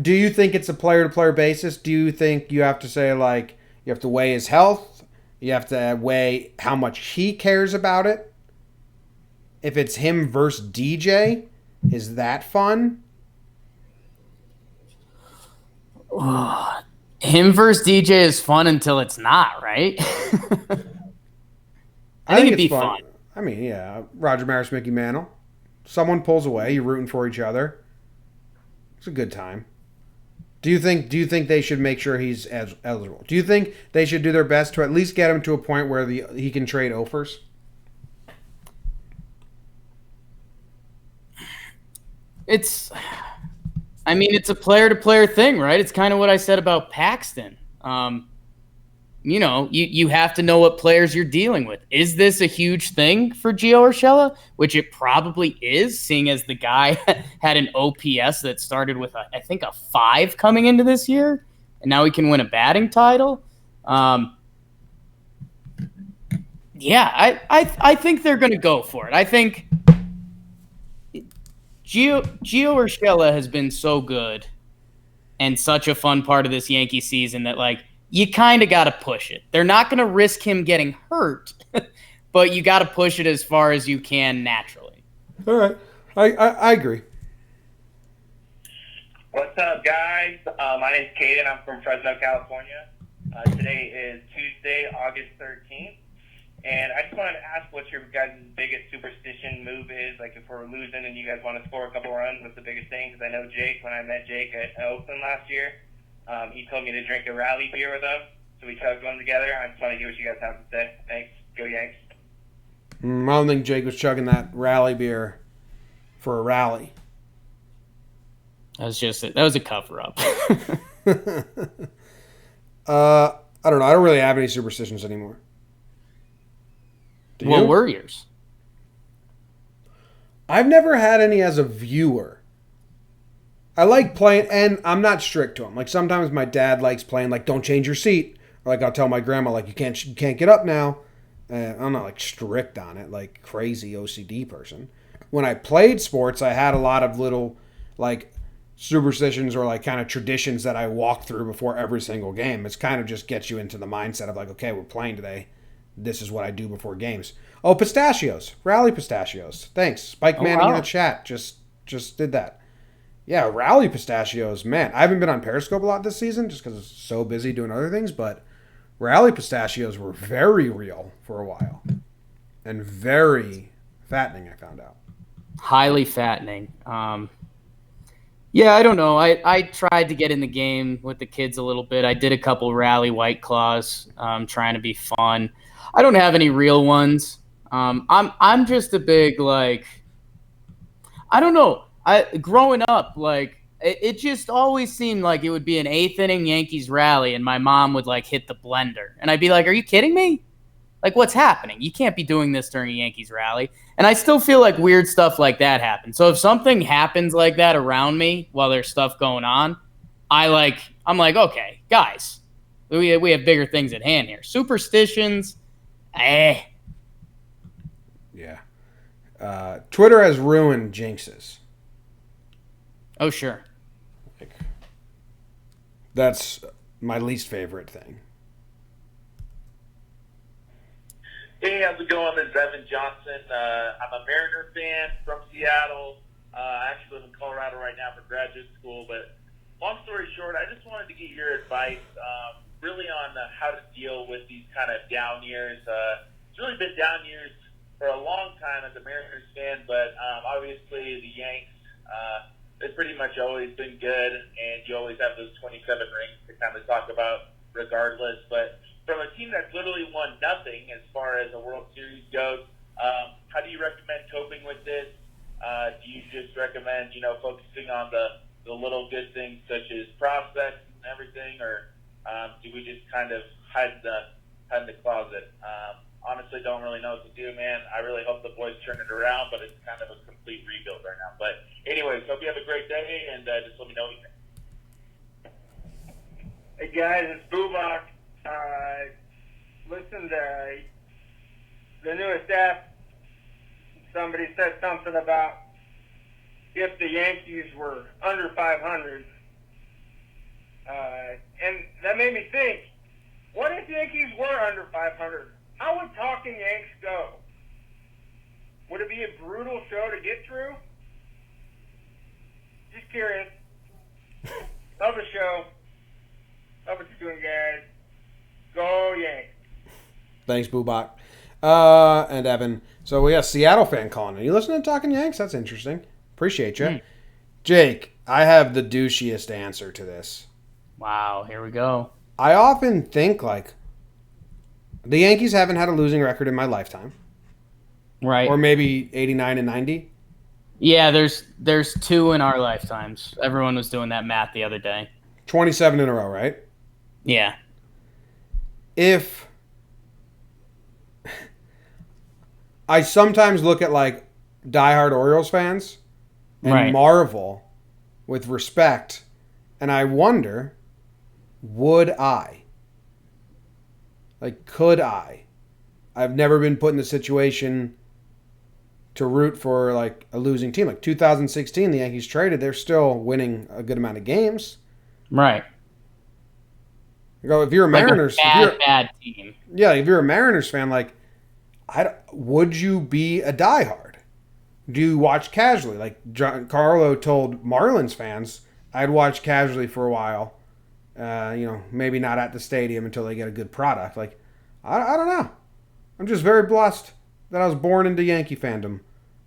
do you think it's a player-to-player basis? Do you think you have to say, like, you have to weigh his health? You have to weigh how much he cares about it? If it's him versus DJ, is that fun? Him versus DJ is fun until it's not, right? I think it'd be fun. I mean, yeah. Roger Maris, Mickey Mantle. Someone pulls away. You're rooting for each other. It's a good time. Do you think they should make sure he's eligible? Do you think they should do their best to at least get him to a point where he can trade offers? It's a player-to-player thing, right? It's kind of what I said about Paxton. You have to know what players you're dealing with. Is this a huge thing for Gio Urshela? Which it probably is, seeing as the guy had an OPS that started with, I think, a 5 coming into this year, and now he can win a batting title. I think they're going to go for it. I think Gio Urshela has been so good and such a fun part of this Yankee season that, like, you kind of got to push it. They're not going to risk him getting hurt, but you got to push it as far as you can naturally. All right. I agree. What's up, guys? My name's Caden. I'm from Fresno, California. Today is Tuesday, August 13th. And I just wanted to ask what your guys' biggest superstition move is. Like, if we're losing and you guys want to score a couple runs, what's the biggest thing? Because I know Jake, when I met Jake at Oakland last year, he told me to drink a rally beer with him. So we chugged one together. I just want to hear what you guys have to say. Thanks. Go Yanks. I don't think Jake was chugging that rally beer for a rally. That was a cover-up. I don't know. I don't really have any superstitions anymore. What were yours? I've never had any as a viewer. I like playing, and I'm not strict to them. Like, sometimes my dad likes playing, like, don't change your seat. Or, like, I'll tell my grandma, like, you can't get up now. I'm not, like, strict on it, like, crazy OCD person. When I played sports, I had a lot of little, like, superstitions or, like, kind of traditions that I walk through before every single game. It's kind of just gets you into the mindset of, like, okay, we're playing today. This is what I do before games. Oh, pistachios. Rally pistachios. Thanks. Spike Manning in the chat just did that. Yeah, rally pistachios. Man, I haven't been on Periscope a lot this season just because I was so busy doing other things, but rally pistachios were very real for a while. And very fattening, I found out. Highly fattening. Yeah, I don't know. I tried to get in the game with the kids a little bit. I did a couple rally White Claws, trying to be fun. I don't have any real ones. I'm just a big, like, I don't know. Growing up, like, it just always seemed like it would be an 8th inning Yankees rally, and my mom would, like, hit the blender, and I'd be like, "Are you kidding me? Like, what's happening? You can't be doing this during a Yankees rally. And I still feel like weird stuff like that happens. So if something happens like that around me while there's stuff going on, I'm like, okay, guys, we have bigger things at hand here. Superstitions, Yeah. Twitter has ruined jinxes. Oh, sure. That's my least favorite thing. Hey, how's it going? This is Evan Johnson. I'm a Mariner fan from Seattle. I actually live in Colorado right now for graduate school. But long story short, I just wanted to get your advice really on how to deal with these kind of down years. It's really been down years for a long time as a Mariners fan, but obviously the Yanks, they've pretty much always been good, and you always have those 27 rings to kind of talk about regardless. But from a team that's literally won nothing as far as a World Series goes, how do you recommend coping with this? Do you just recommend, focusing on the little good things such as prospects and everything, or do we just kind of hide in the closet? Honestly, don't really know what to do, man. I really hope the boys turn it around, but it's kind of a complete rebuild right now. But anyways, hope you have a great day, and just let me know what you think. Hey guys, it's Bubak. Listen to the newest app. Somebody said something about if the Yankees were under 500. And that made me think, what if Yankees were under 500? How would Talking Yanks go? Would it be a brutal show to get through? Just curious. Love the show. Love what you're doing, guys. Go Yanks. Thanks, Bubak. And Evan. So we got a Seattle fan calling. Are you listening to Talking Yanks? That's interesting. Appreciate you. Jake, I have the douchiest answer to this. Wow, here we go. I often think, the Yankees haven't had a losing record in my lifetime. Right. Or maybe 89 and 90. Yeah, there's 2 in our lifetimes. Everyone was doing that math the other day. 27 in a row, right? Yeah. If I sometimes look at diehard Orioles fans and marvel with respect, and I wonder, would I? Could I? I've never been put in the situation to root for a losing team. 2016, the Yankees traded. They're still winning a good amount of games. Right. If you're a Mariners, bad team. Yeah, if you're a Mariners fan, would you be a diehard? Do you watch casually? Giancarlo told Marlins fans, I'd watch casually for a while. Maybe not at the stadium until they get a good product. I don't know. I'm just very blessed that I was born into Yankee fandom,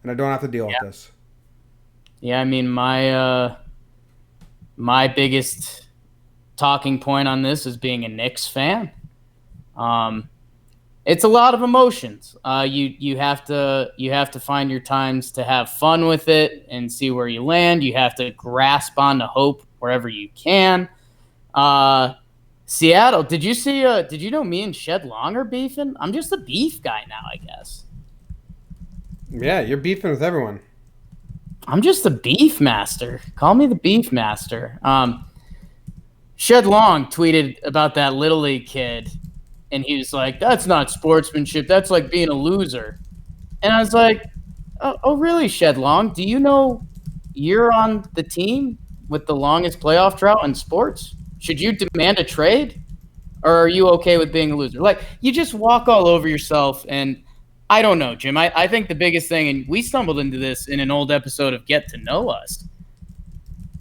and I don't have to deal with this. Yeah, I mean, my biggest talking point on this is being a Knicks fan. It's a lot of emotions. You have to find your times to have fun with it and see where you land. You have to grasp on to hope wherever you can. Seattle, did you know me and Shed Long are beefing? I'm just a beef guy now, I guess. Yeah, you're beefing with everyone. I'm just a beef master. Call me the beef master. Shed Long tweeted about that Little League kid, and he was like, that's not sportsmanship. That's like being a loser. And I was like, oh really, Shed Long? Do you know you're on the team with the longest playoff drought in sports? Should you demand a trade? Or are you okay with being a loser? You just walk all over yourself, and I don't know, Jim. I think the biggest thing, and we stumbled into this in an old episode of Get to Know Us,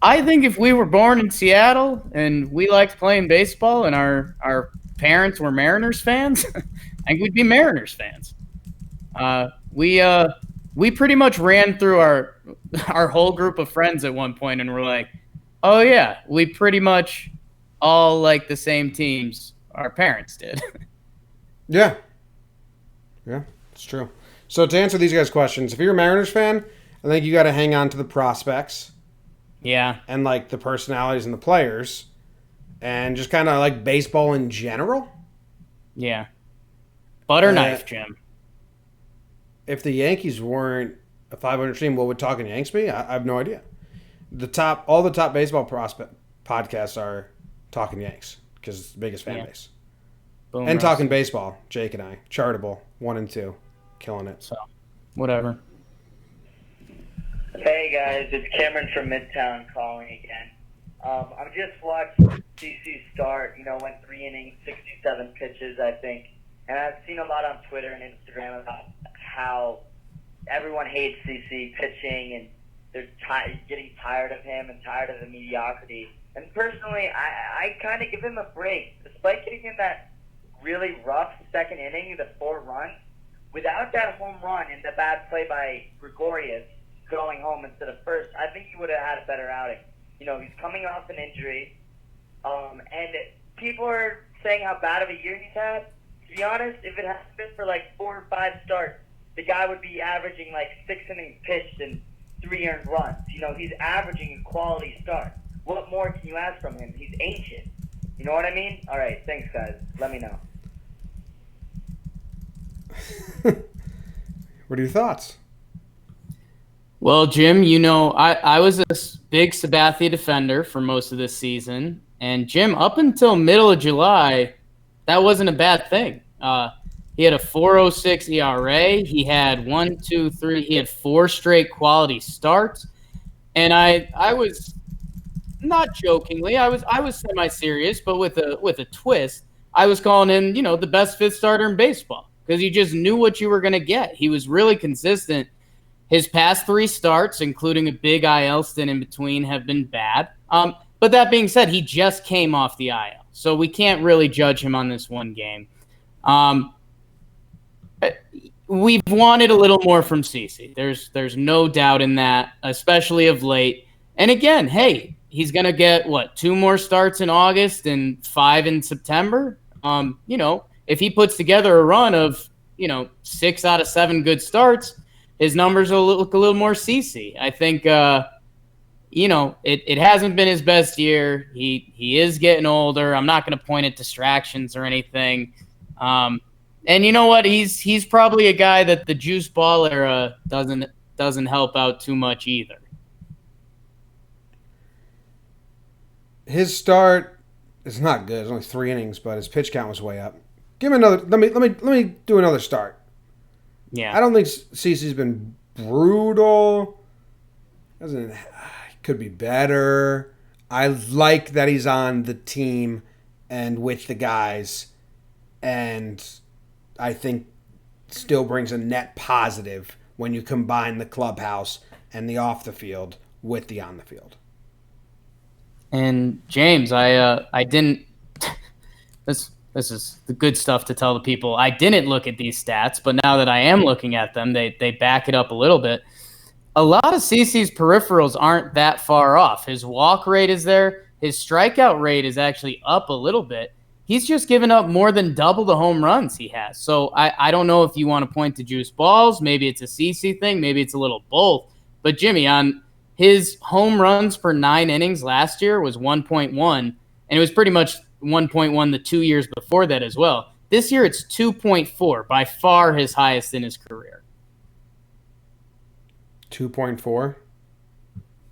I think if we were born in Seattle and we liked playing baseball and our parents were Mariners fans, I think we'd be Mariners fans. We pretty much ran through our whole group of friends at one point, and we're like, oh yeah, we pretty much all like the same teams our parents did. Yeah, it's true. So to answer these guys' questions, if you're a Mariners fan, I think you got to hang on to the prospects. Yeah. And the personalities and the players, and just kind of like baseball in general. Yeah. Butter knife, Jim. If the Yankees weren't a 500 team, what would Talking Yanks be? I have no idea. All the top baseball prospect podcasts are Talking Yanks because it's the biggest fan base. Boom And Russ. Talking Baseball, Jake and I, Chartable 1 and 2, killing it. So, whatever. Hey guys, it's Cameron from Midtown calling again. I've just watched CC start. Went 3 innings, 67 pitches, I think. And I've seen a lot on Twitter and Instagram about how everyone hates CC pitching and they're getting tired of him and tired of the mediocrity. And personally, I kind of give him a break. Despite getting in that really rough second inning, the 4 runs, without that home run and the bad play by Gregorius going home instead of first, I think he would have had a better outing. He's coming off an injury, and people are saying how bad of a year he's had. To be honest, if it hadn't been for like 4 or 5 starts, the guy would be averaging like 6 innings pitched and 3 earned runs. He's averaging a quality start. What more can you ask from him? He's ancient. You know what I mean? All right, thanks, guys. Let me know. What are your thoughts? Well, Jim, I was a big Sabathia defender for most of this season. And, Jim, up until middle of July, that wasn't a bad thing. He had a 4.06 ERA. He had 4 straight quality starts. And I was not jokingly, I was semi-serious, but with a twist. I was calling him, the best 5th starter in baseball because you just knew what you were going to get. He was really consistent. His past 3 starts, including a big IL stint in between, have been bad. But that being said, he just came off the IL, so we can't really judge him on this one game. We've wanted a little more from CeCe. There's no doubt in that, especially of late. And again, hey, he's going to get, 2 more starts in August and 5 in September? If he puts together a run of, 6 out of 7 good starts, his numbers will look a little more CeCe. I think, it hasn't been his best year. He is getting older. I'm not going to point at distractions or anything. And you know what? He's probably a guy that the juice ball era doesn't help out too much either. His start is not good. It's only 3 innings, but his pitch count was way up. Give him another. Let me do another start. Yeah, I don't think CeCe's been brutal. Could be better. I like that he's on the team and with the guys, and I think still brings a net positive when you combine the clubhouse and the off the field with the on the field. And James, I didn't. This is the good stuff to tell the people. I didn't look at these stats, but now that I am looking at them, they back it up a little bit. A lot of CeCe's peripherals aren't that far off. His walk rate is there. His strikeout rate is actually up a little bit. He's just given up more than double the home runs he has. So I don't know if you want to point to juice balls. Maybe it's a CeCe thing. Maybe it's a little both. But Jimmy, on his home runs per 9 innings last year was 1.1, and it was pretty much 1.1 the 2 years before that as well. This year it's 2.4, by far his highest in his career. 2.4?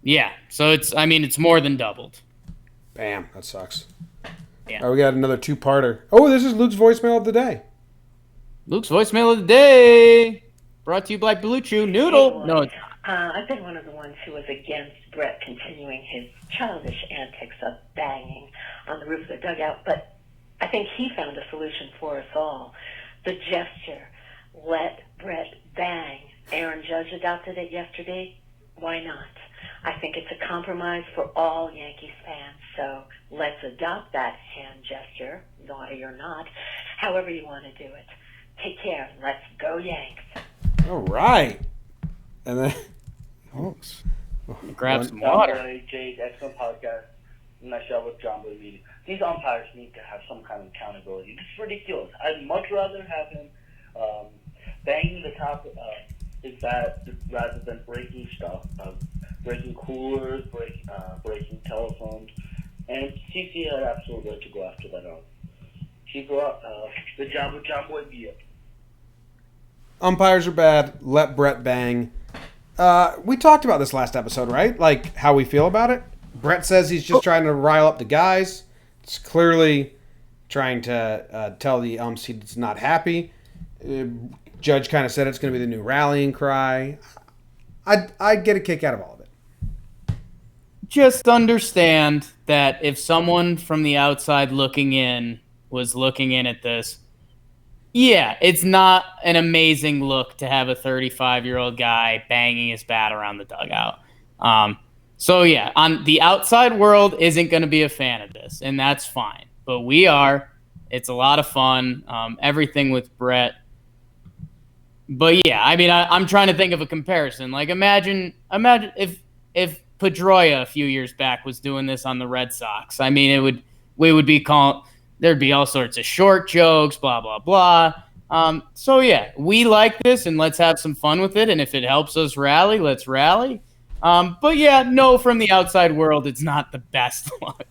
Yeah, so it's more than doubled. Bam, that sucks. Yeah. All right, we got another 2-parter. Oh, this is Luke's voicemail of the day. Luke's voicemail of the day, brought to you by Blue Chew Noodle. Hey, no, it's I've been one of the ones who was against Brett continuing his childish antics of banging on the roof of the dugout, but I think he found a solution for us all. The gesture, let Brett bang. Aaron Judge adopted it yesterday. Why not? I think it's a compromise for all Yankees fans, so let's adopt that hand gesture, naughty or not, however you want to do it. Take care. Let's go Yanks. All right. And then... grab some water. Jade, excellent podcast. Nice job with John Boy Media. These umpires need to have some kind of accountability. This is ridiculous. I'd much rather have him banging the top of his bat rather than breaking stuff, breaking coolers, breaking telephones. And CC had absolute right to go after that. Keep up the job with John Boy Media. Umpires are bad. Let Brett bang. We talked about this last episode, right? Like how we feel about it. Brett says he's just trying to rile up the guys. It's clearly trying to tell the umps he's not happy. Judge kind of said it's going to be the new rallying cry. I'd get a kick out of all of it. Just understand that if someone from the outside looking in was looking in at this, yeah, it's not an amazing look to have a 35-year-old guy banging his bat around the dugout. So, yeah, on the outside world isn't going to be a fan of this, and that's fine. But we are. It's a lot of fun. Everything with Brett. But, yeah, I mean, I'm trying to think of a comparison. Like, imagine if Pedroia a few years back was doing this on the Red Sox. I mean, we would be calling – there'd be all sorts of short jokes, blah, blah, blah. So, yeah, we like this, and let's have some fun with it. And if it helps us rally, let's rally. But, yeah, no, from the outside world, it's not the best look.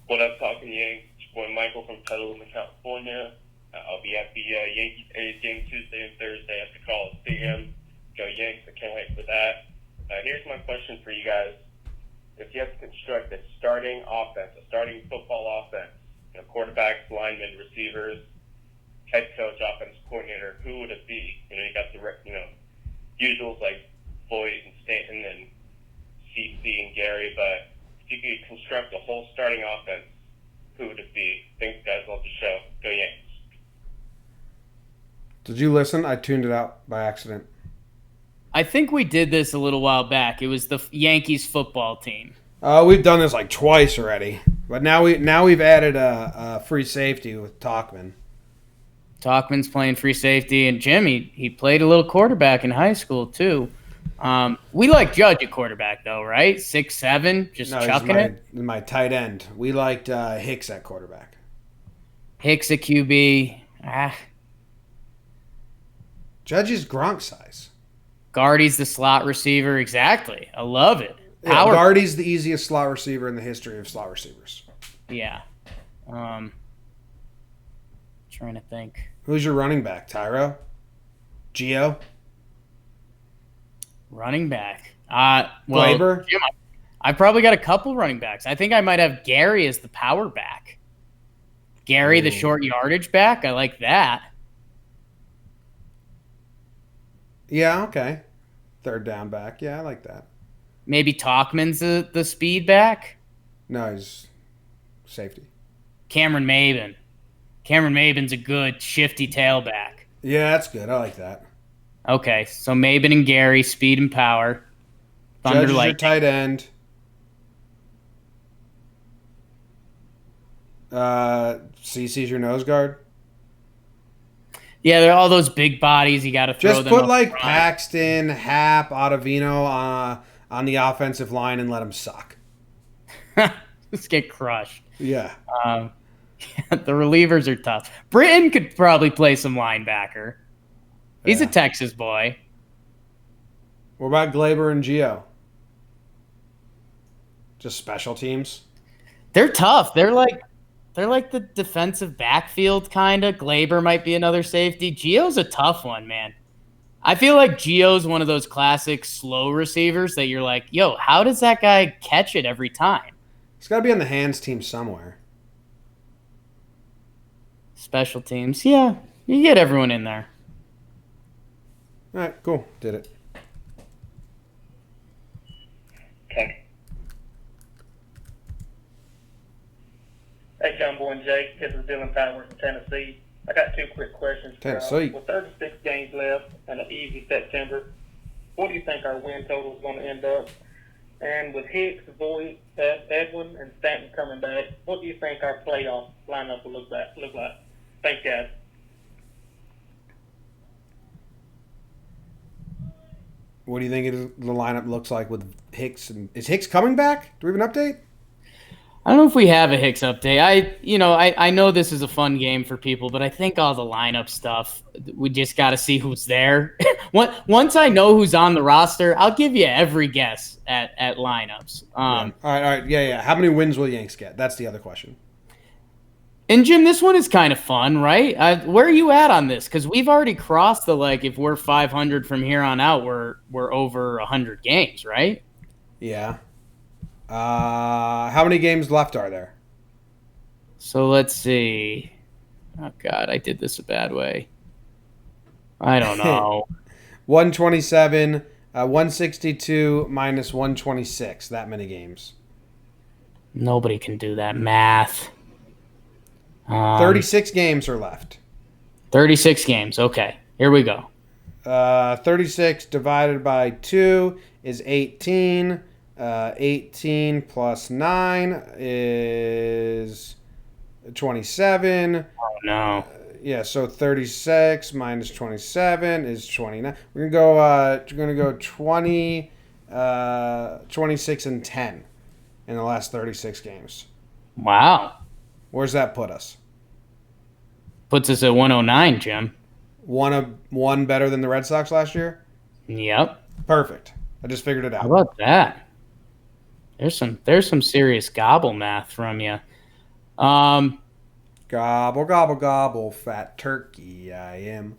What up, Talking Yanks? It's your boy Michael from Petaluma, California. I'll be at the Yankees-A's game Tuesday and Thursday at the Coliseum. Go Yanks, I can't wait for that. Here's my question for you guys. If you have to construct a starting offense, a starting football offense, quarterbacks, linemen, receivers, head coach, offense coordinator, who would it be? You got the usuals like Floyd and Stanton and CC and Gary, but if you could construct a whole starting offense, who would it be? Thanks, guys. Love the show. Go Yanks. Did you listen? I tuned it out by accident. I think we did this a little while back. It was the Yankees football team. We've done this like twice already, but now we've added a free safety with Talkman. Talkman's playing free safety, and Jim, he played a little quarterback in high school too. We like Judge at quarterback though, right? 6'7", just chucking it. My tight end. We liked Hicks at quarterback. Hicks at QB. Judge is Gronk size. Guardy's the slot receiver. Exactly. I love it. Yeah, Guardy's the easiest slot receiver in the history of slot receivers. Yeah. Trying to think. Who's your running back? Tyro? Gio? Running back. Glaber? Jim, I probably got a couple running backs. I think I might have Gary as the power back. Gary, the short yardage back. I like that. Yeah, okay. Third down back. Yeah, I like that. Maybe Talkman's the speed back? No, he's safety. Cameron Maben. Cameron Maben's a good shifty tailback. Yeah, that's good. I like that. Okay, so Maben and Gary, speed and power. Judge is your tight end. CC's your nose guard. Yeah, they're all those big bodies. You got to throw them. Just put like front. Paxton, Happ, Ottavino on the offensive line and let them suck. Just get crushed. Yeah. The relievers are tough. Britton could probably play some linebacker. He's a Texas boy. What about Glaber and Gio? Just special teams? They're tough. They're like the defensive backfield kind of. Glaber might be another safety. Gio's a tough one, man. I feel like Gio's one of those classic slow receivers that you're like, yo, how does that guy catch it every time? He's got to be on the hands team somewhere. Special teams. Yeah, you get everyone in there. All right, cool. Did it. Okay. Hey, John Boy and Jake. This is Dylan Powers from Tennessee. I got two quick questions. Tennessee. With 36 games left and an easy September, what do you think our win total is going to end up? And with Hicks, Voigt, Edwin, and Stanton coming back, what do you think our playoff lineup will look like? Thanks, guys. What do you think the lineup looks like with Hicks? And is Hicks coming back? Do we have an update? I don't know if we have a Hicks update. I know this is a fun game for people, but I think all the lineup stuff, we just got to see who's there. Once I know who's on the roster, I'll give you every guess at lineups. All right. Yeah. How many wins will Yanks get? That's the other question. And Jim, this one is kind of fun, right? Where are you at on this? Because we've already crossed the if we're 500 from here on out, we're over 100 games, right? Yeah. How many games left are there? So let's see. Oh God, I did this a bad way. I don't know. 127, 162 minus 126. That many games. Nobody can do that math. 36 games are left. 36 games. Okay, here we go. 36 divided by 2 is 18. 18 plus 9 is 27. Oh, no. Yeah, so 36 minus 27 is 29. We're gonna go 20, 26 and 10 in the last 36 games. Wow. Where's that put us? Puts us at 109, Jim. One better than the Red Sox last year? Yep. Perfect. I just figured it out. How about that? There's some serious gobble math from you. Gobble, gobble, gobble, fat turkey I am.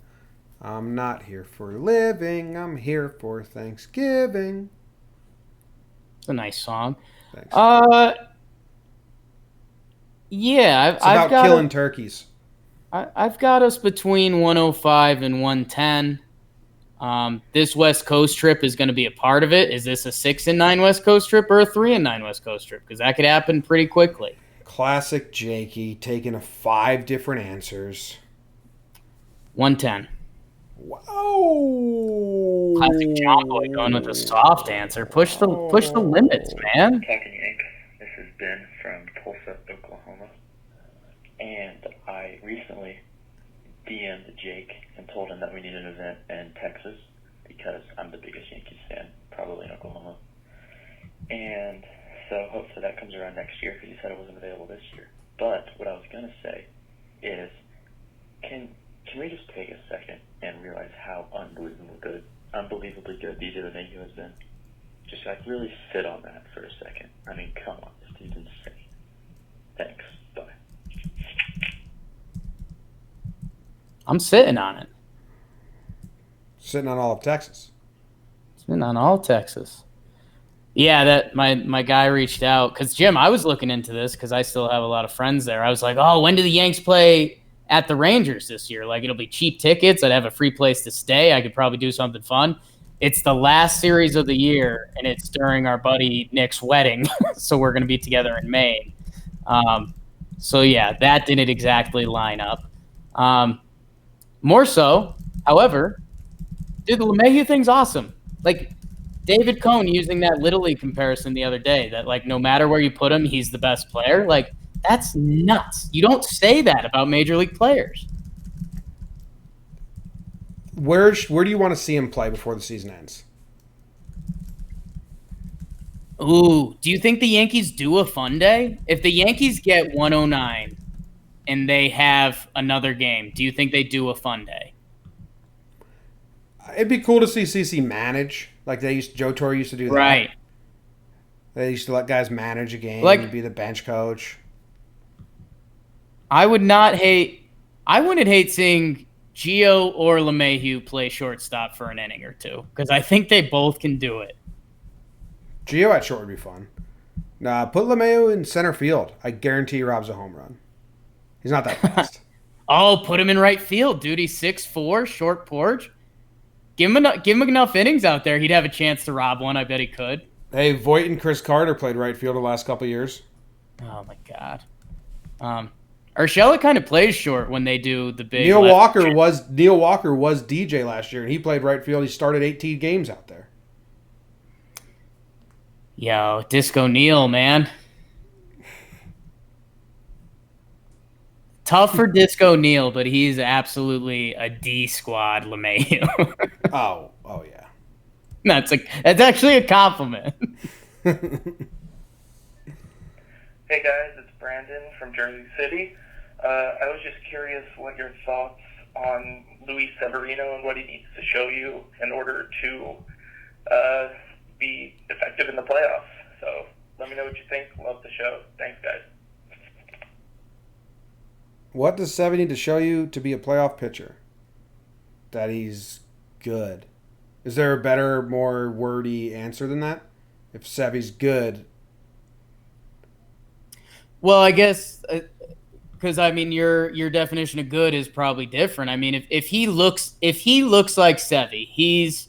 I'm not here for living. I'm here for Thanksgiving. It's a nice song. Thanks. Yeah, It's about killing turkeys. I've got us between 105 and 110. This West Coast trip is going to be a part of it. Is this a 6-9 West Coast trip or a 3-9 West Coast trip? Because that could happen pretty quickly. Classic Jakey taking 5 different answers. 110. Whoa! Classic John Boy going with a soft answer. Push the limits, man. Talking Yank. This is Ben from Tulsa, Oklahoma, and I recently DM'd Jake and told him that we need an event in Texas because I'm the biggest Yankees fan, probably in Oklahoma. And so hopefully that comes around next year because he said it wasn't available this year. But what I was going to say is, can we just take a second and realize how unbelievably good DJ LeMahieu has been? Just really sit on that for a second. I mean, come on, this dude's insane. Thanks. Bye. I'm sitting on it. Sitting on all of Texas. Sitting on all Texas. Yeah, that my guy reached out because Jim, I was looking into this because I still have a lot of friends there. I was like, oh, when do the Yanks play at the Rangers this year? It'll be cheap tickets. I'd have a free place to stay. I could probably do something fun. It's the last series of the year, and it's during our buddy Nick's wedding, so we're going to be together in Maine. So yeah, that didn't exactly line up. More so, however, dude, the LeMahieu thing's awesome. David Cohn using that Little League comparison the other day, that no matter where you put him, he's the best player. That's nuts. You don't say that about major league players. Where do you want to see him play before the season ends? Ooh, do you think the Yankees do a fun day? If the Yankees get 109 and they have another game, do you think they do a fun day? It'd be cool to see CC manage, Joe Torre used to do that. Right. They used to let guys manage a game, be the bench coach. I wouldn't hate seeing Gio or LeMahieu play shortstop for an inning or two because I think they both can do it. Gio at short would be fun. Nah, put LeMahieu in center field. I guarantee he robs a home run. He's not that fast. Oh, put him in right field, dude. He's 6'4", short porch. Give him enough innings out there. He'd have a chance to rob one. I bet he could. Hey, Voit and Chris Carter played right field the last couple of years. Oh my God. Urshela kind of plays short when they do the big. Neil Walker was DJ last year, and he played right field. He started 18 games out there. Yo, Disco Neil, man. Tough for Disco Neil, but he's absolutely a D squad LeMahieu. oh yeah. That's actually a compliment. Hey guys, it's Brandon from Jersey City. I was just curious what your thoughts on Luis Severino and what he needs to show you in order to be effective in the playoffs. So let me know what you think. Love the show. Thanks, guys. What does Sevy need to show you to be a playoff pitcher? That he's good. Is there a better, more wordy answer than that? If Sevy's good. Well, I guess because I mean your definition of good is probably different. I mean, if he looks like Sevy, he's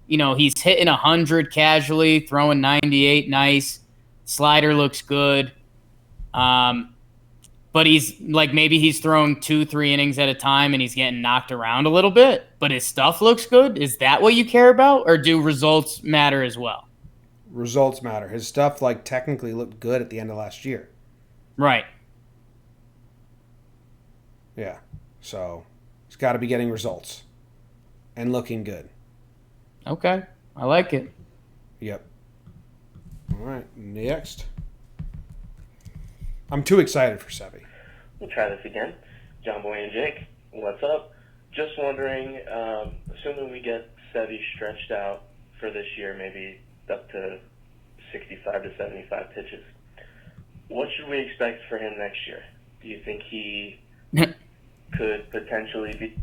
hitting 100 casually, throwing 98 nice, slider looks good. But he's like maybe he's throwing 2-3 innings at a time and he's getting knocked around a little bit, but his stuff looks good. Is that what you care about, or do results matter as well? Results matter. His stuff technically looked good at the end of last year. Right. Yeah. So he's got to be getting results and looking good. Okay. I like it. Yep. All right. Next. I'm too excited for Sevy. We'll try this again. John Boy and Jake, what's up? Just wondering, assuming we get Sevy stretched out for this year, maybe up to 65 to 75 pitches, what should we expect for him next year? Do you think he could potentially be...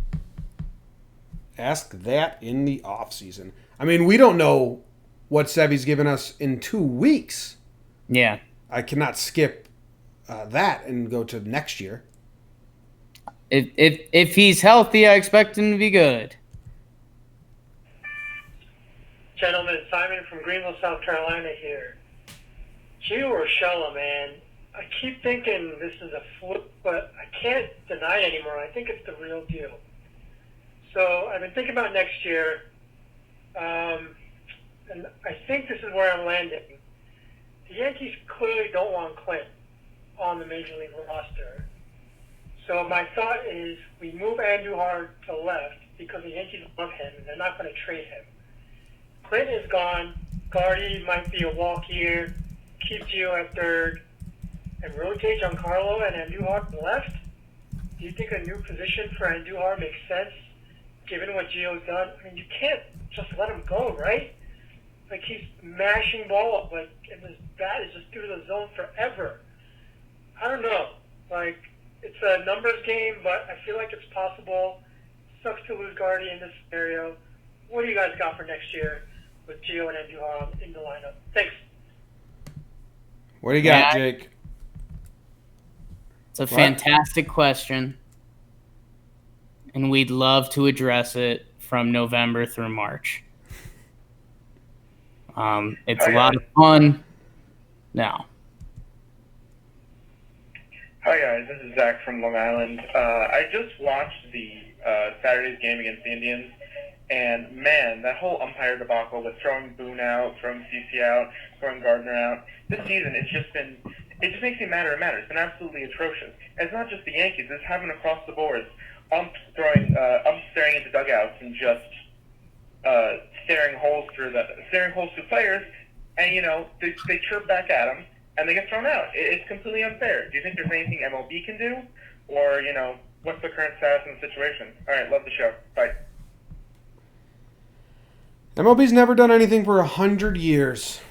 Ask that in the offseason. I mean, we don't know what Sevy's given us in 2 weeks. Yeah. I cannot skip that and go to next year. If he's healthy, I expect him to be good. Gentlemen, Simon from Greenville, South Carolina here. Gio Urshela, man, I keep thinking this is a fluke, but I can't deny it anymore. I think it's the real deal. So I've been thinking about next year, and I think this is where I'm landing. The Yankees clearly don't want Clint on the Major League roster. So my thought is we move Andujar to left because the Yankees love him and they're not going to trade him. Clint is gone. Gardy might be a walk here. Keep Gio at third. And rotate Giancarlo and Andujar to left? Do you think a new position for Andujar makes sense given what Gio's done? I mean, you can't just let him go, right? Like, he's mashing ball up, and his bat is just through the zone forever. I don't know. Like, it's a numbers game, but I feel like it's possible. Sucks to lose Gardy in this scenario. What do you guys got for next year with Gio and Andujar in the lineup? Thanks. What do you got, Jake? It's a fantastic question, and we'd love to address it from November through March. It's a lot of fun now. Hi guys, this is Zach from Long Island. I just watched the Saturday's game against the Indians, and man, that whole umpire debacle with throwing Boone out, throwing CC out, throwing Gardner out. This season, it just makes me madder and madder. It's been absolutely atrocious. And it's not just the Yankees; it's happening across the board. Umps staring into dugouts and just staring holes through players, and they chirp back at them. And they get thrown out. It's completely unfair. Do you think there's anything MLB can do? Or, what's the current status in the situation? All right, love the show. Bye. MLB's never done anything for 100 years.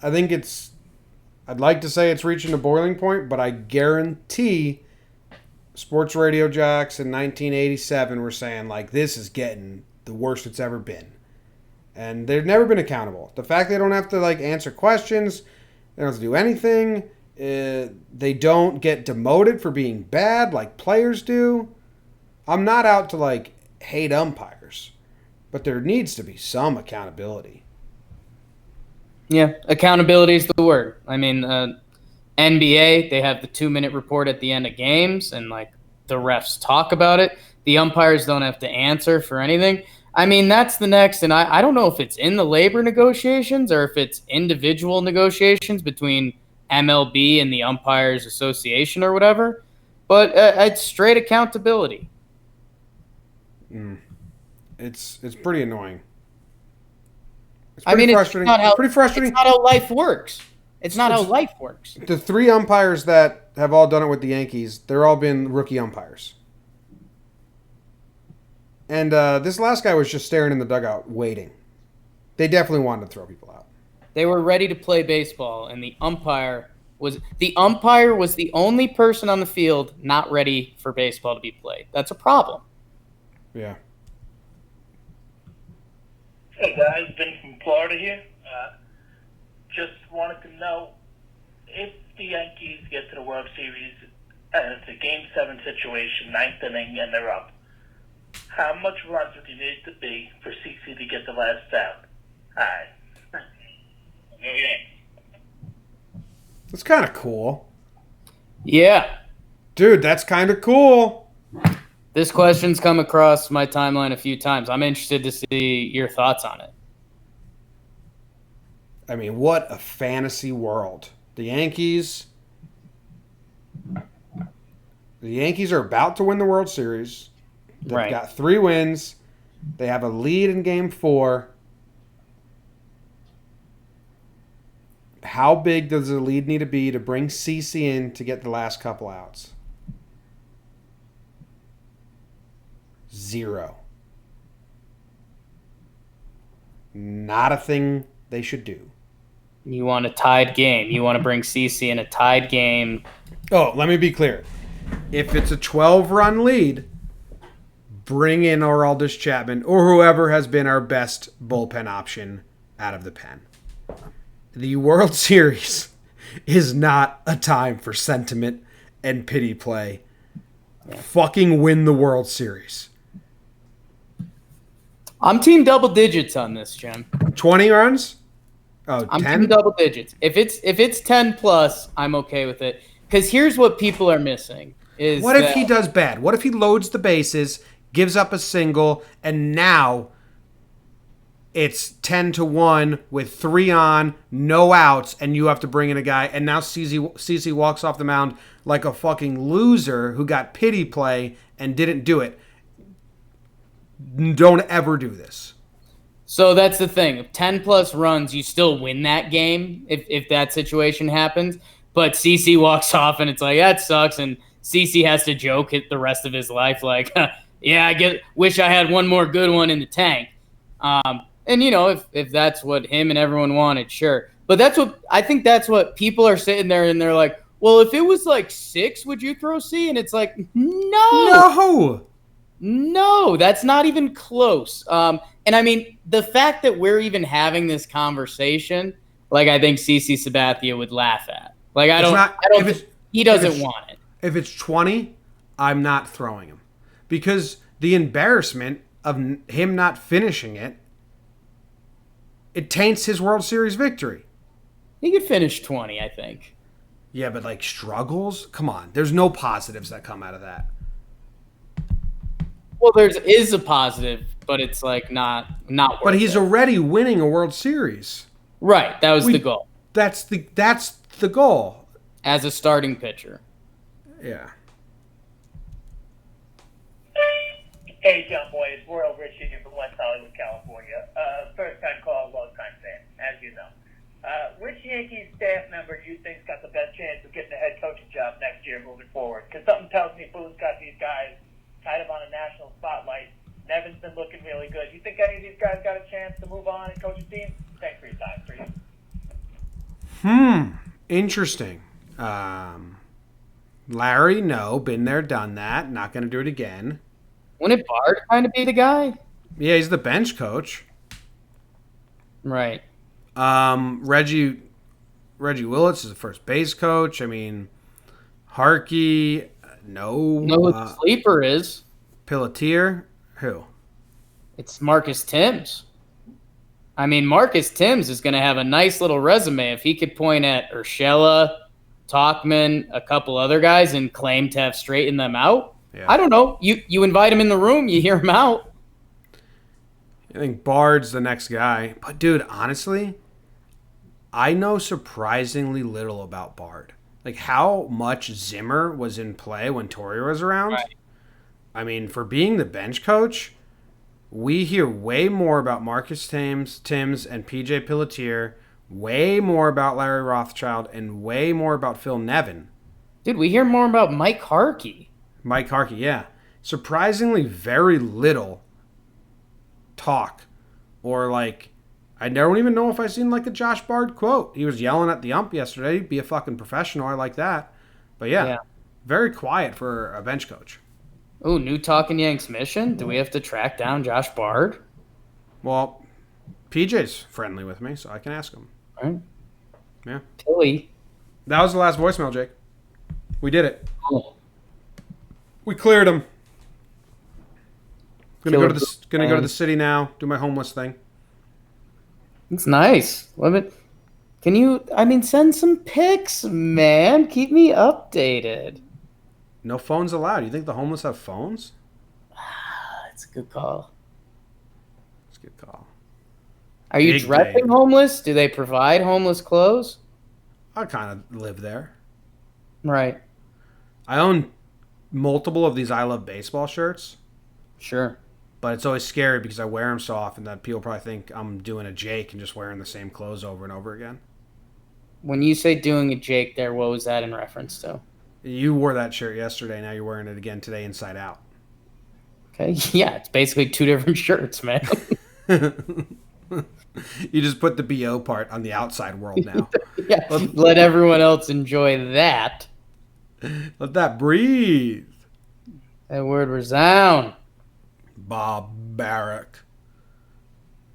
I think I'd like to say it's reaching a boiling point, but I guarantee sports radio jocks in 1987 were saying, this is getting the worst it's ever been. And they've never been accountable. The fact they don't have to, answer questions... They don't have to do anything. They don't get demoted for being bad like players do. I'm not out to, hate umpires. But there needs to be some accountability. Yeah, accountability is the word. I mean, NBA, they have the 2-minute report at the end of games, and, the refs talk about it. The umpires don't have to answer for anything. I mean, that's the next, and I don't know if it's in the labor negotiations or if it's individual negotiations between MLB and the Umpires Association or whatever, but it's straight accountability. It's pretty annoying. It's pretty frustrating. It's pretty frustrating. It's not how life works. It's not how life works. The 3 umpires that have all done it with the Yankees, they're all been rookie umpires. And this last guy was just staring in the dugout, waiting. They definitely wanted to throw people out. They were ready to play baseball, and the umpire the umpire was the only person on the field not ready for baseball to be played. That's a problem. Yeah. Hey guys, Ben from Florida here. Just wanted to know if the Yankees get to the World Series and it's a Game 7 situation, ninth inning, and they're up, how much runs would you need to be for CC to get the last out? Alright. That's kind of cool. Yeah. Dude, that's kind of cool. This question's come across my timeline a few times. I'm interested to see your thoughts on it. I mean, what a fantasy world. The Yankees are about to win the World Series. They've got 3 wins. They have a lead in Game 4. How big does the lead need to be to bring CC in to get the last couple outs? 0. Not a thing they should do. You want a tied game. You want to bring CC in a tied game. Oh, let me be clear. If it's a 12-run lead, bring in Aroldis Chapman or whoever has been our best bullpen option out of the pen. The World Series is not a time for sentiment and pity play. Fucking win the World Series. I'm team double digits on this, Jim. 20 runs? Oh, I'm 10? team double digits. If it's 10 plus, I'm okay with it. Because here's what people are missing. What if he does bad? What if he loads the bases, gives up a single, and now it's 10-1 with 3 on, no outs, and you have to bring in a guy, and now CC walks off the mound like a fucking loser who got pity play and didn't do it. Don't ever do this. So that's the thing. 10 plus runs, you still win that game if that situation happens. But CC walks off and it's like, that sucks. And CC has to joke it the rest of his life like, yeah, wish I had one more good one in the tank. And, you know, if that's what him and everyone wanted, sure. But I think that's what people are sitting there and they're like, well, if it was like 6, would you throw C? And it's like, No, that's not even close. And I mean, the fact that we're even having this conversation, like I think CC Sabathia would laugh at. Like he doesn't want it. If it's 20, I'm not throwing him. Because the embarrassment of him not finishing it taints his World Series victory. He could finish 20, I think. Yeah, but like struggles? Come on. There's no positives that come out of that. Well, there is a positive, but it's like not worth But he's it. already winning a World Series. Right, that was the goal. That's the goal. As a starting pitcher. Yeah. Hey, John Boy, it's Royal Rich here from West Hollywood, California. First time call, long time fan, as you know. Which Yankees staff member do you think's got the best chance of getting a head coaching job next year moving forward? Because something tells me Boo's got these guys kind of on a national spotlight. Nevin's been looking really good. You think any of these guys got a chance to move on and coach a team? Thanks for your time. For you. Interesting. Larry, no. Been there, done that. Not going to do it again. Wouldn't Bard kind of be the guy? Yeah, he's the bench coach. Right. Reggie Willits is the first base coach. I mean, Harkey, no. You know who the sleeper is? Pelletier, who? It's Marcus Timms. I mean, Marcus Timms is going to have a nice little resume if he could point at Urshela, Talkman, a couple other guys, and claim to have straightened them out. Yeah. I don't know. You invite him in the room, you hear him out. I think Bard's the next guy. But, dude, honestly, I know surprisingly little about Bard. Like, how much Zimmer was in play when Torre was around. Right. I mean, for being the bench coach, we hear way more about Marcus Timms and PJ Pelletier, way more about Larry Rothschild, and way more about Phil Nevin. Dude, we hear more about Mike Harkey. Mike Harkey, yeah. Surprisingly very little talk or, like, I don't even know if I seen like a Josh Bard quote. He was yelling at the ump yesterday. Be a fucking professional. I like that. But yeah. Very quiet for a bench coach. Oh, new Talking Yanks mission? Do we have to track down Josh Bard? Well, PJ's friendly with me, so I can ask him. All right. Yeah. Tilly. That was the last voicemail, Jake. We did it. Cool. We cleared him. Gonna go to the city now. Do my homeless thing. It's nice. Love it. Can you? Send some pics, man. Keep me updated. No phones allowed. You think the homeless have phones? That's a good call. That's a good call. Are you dressing homeless? Do they provide homeless clothes? I kind of live there. Right. I own multiple of these I Love Baseball shirts. Sure. But it's always scary because I wear them so often that people probably think I'm doing a Jake and just wearing the same clothes over and over again. When you say doing a Jake there, what was that in reference to? You wore that shirt yesterday. Now you're wearing it again today inside out. Okay. Yeah, it's basically two different shirts, man. You just put the BO part on the outside world now. Yeah. Let everyone else enjoy that. Let that breathe. That word resound. Bob Barrack.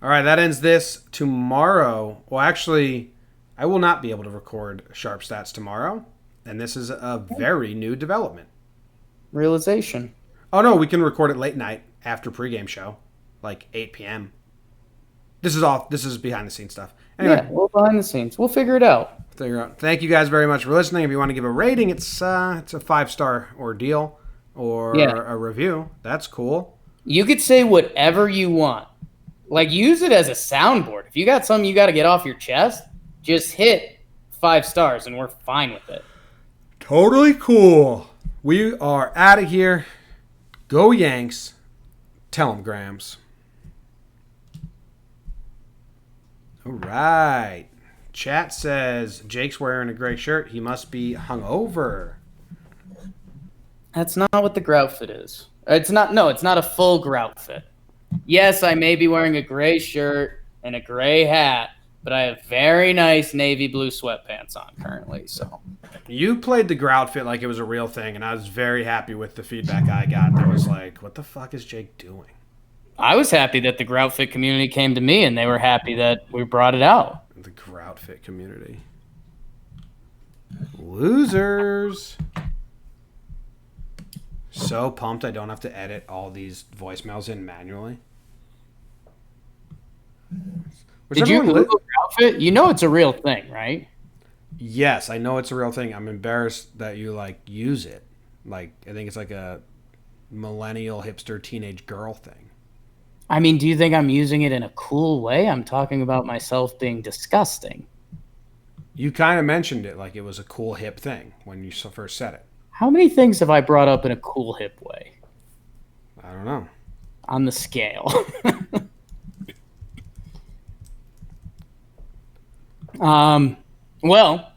All right, that ends this tomorrow. Well, actually, I will not be able to record Sharp Stats tomorrow, and this is a very new development. Realization. Oh, no, we can record it late night after pregame show, like 8 p.m. This is behind-the-scenes stuff. Anyway. Yeah, well, behind the scenes. We'll figure it out. Thank you guys very much for listening. If you want to give a rating, it's a 5-star ordeal or a review. That's cool. You could say whatever you want. Like, use it as a soundboard. If you got something you got to get off your chest, just hit 5 stars and we're fine with it. Totally cool. We are out of here. Go Yanks. Tell them, Grams. All right. Chat says Jake's wearing a gray shirt. He must be hungover. That's not what the grout fit is. It's not a full grout fit. Yes, I may be wearing a gray shirt and a gray hat, but I have very nice navy blue sweatpants on currently. So you played the grout fit like it was a real thing, and I was very happy with the feedback I got. That was like, what the fuck is Jake doing? I was happy that the grout fit community came to me, and they were happy that we brought it out. The grout fit community. Losers. So pumped I don't have to edit all these voicemails in manually. Did you Google grout fit? You know it's a real thing, right? Yes, I know it's a real thing. I'm embarrassed that you use it. I think it's like a millennial hipster teenage girl thing. Do you think I'm using it in a cool way? I'm talking about myself being disgusting. You kind of mentioned it like it was a cool hip thing when you first said it. How many things have I brought up in a cool hip way? I don't know. On the scale. Well,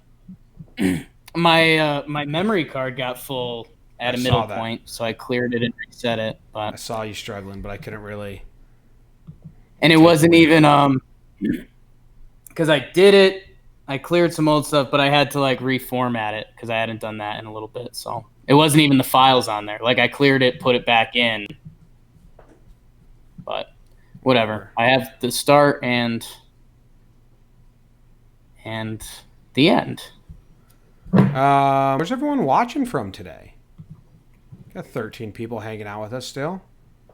my memory card got full at a middle point, so I cleared it and reset it. But I saw you struggling, but I couldn't really. And it wasn't even because I did it. I cleared some old stuff, but I had to reformat it because I hadn't done that in a little bit. So it wasn't even the files on there. I cleared it, put it back in. But whatever. I have the start and the end. Where's everyone watching from today? Got 13 people hanging out with us still.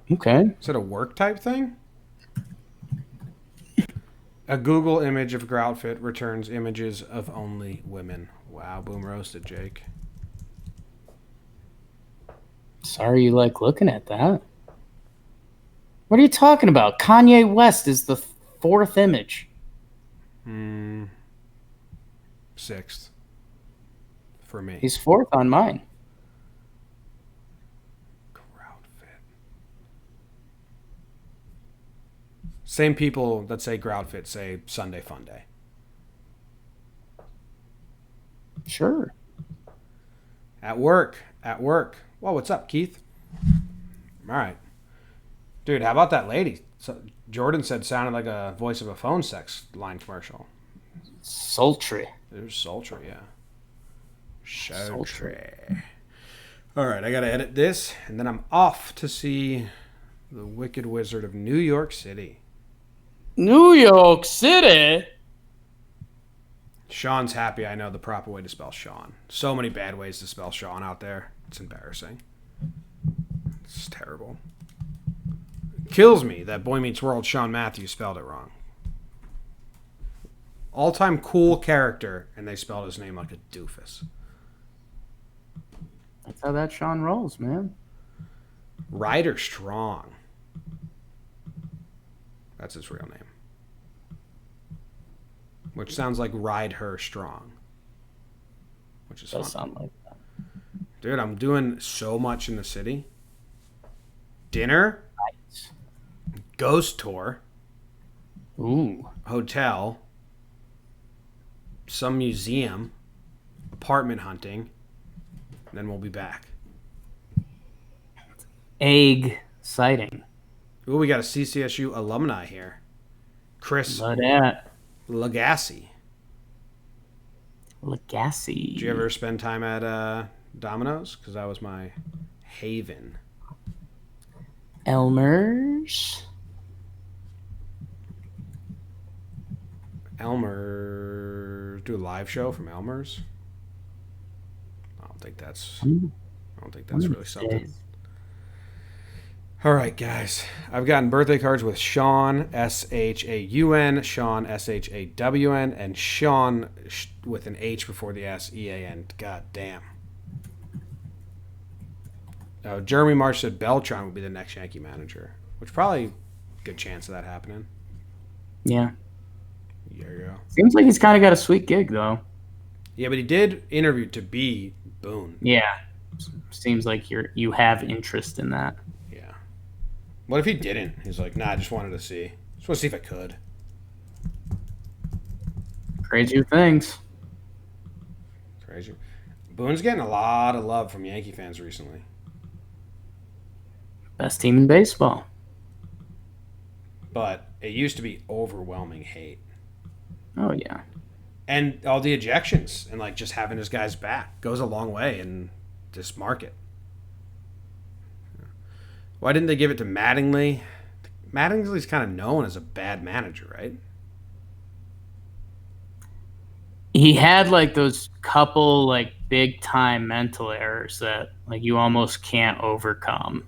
Okay. Is it a work type thing? A Google image of Groutfit returns images of only women. Wow, boom roasted, Jake. Sorry you like looking at that. What are you talking about? Kanye West is the 4th image. 6th. For me. He's 4th on mine. Same people that say Groutfit say Sunday Fun Day. Sure. At work. Whoa, what's up, Keith? All right. Dude, how about that lady? So Jordan said sounded like a voice of a phone sex line commercial. Sultry. There's sultry, yeah. Sultry. All right, I got to edit this, and then I'm off to see the Wicked Wizard of New York City. New York City? Sean's happy I know the proper way to spell Sean. So many bad ways to spell Sean out there. It's embarrassing. It's terrible. It kills me that Boy Meets World Sean Matthews spelled it wrong. All-time cool character, and they spelled his name like a doofus. That's how that Sean rolls, man. Ryder Strong. That's his real name. Which sounds like Ride Her Strong. Which is fun. Does sound like that. Dude, I'm doing so much in the city. Dinner. Nice. Ghost tour. Ooh. Hotel. Some museum. Apartment hunting. And then we'll be back. Egg sighting. Ooh, we got a CCSU alumni here. Chris Lagasse. Lagasse. Did you ever spend time at Domino's? Because that was my haven. Elmer's. Do a live show from Elmer's. I don't think that's really something. All right, guys. I've gotten birthday cards with Sean, S-H-A-U-N, Sean, S-H-A-W-N, and Sean with an H before the S-E-A-N. God damn. Jeremy Marsh said Beltran would be the next Yankee manager, which probably a good chance of that happening. Yeah. There you go. Seems like he's kind of got a sweet gig, though. Yeah, but he did interview to be Boone. Yeah. Seems like you have interest in that. Yeah. What if he didn't? He's like, nah, I just wanted to see. Just want to see if I could. Crazy things. Crazy. Boone's getting a lot of love from Yankee fans recently. Best team in baseball. But it used to be overwhelming hate. Oh, yeah. And all the ejections and like just having his guys back goes a long way in this market. Why didn't they give it to Mattingly? Mattingly's kind of known as a bad manager, right? He had like those couple like big time mental errors that like you almost can't overcome.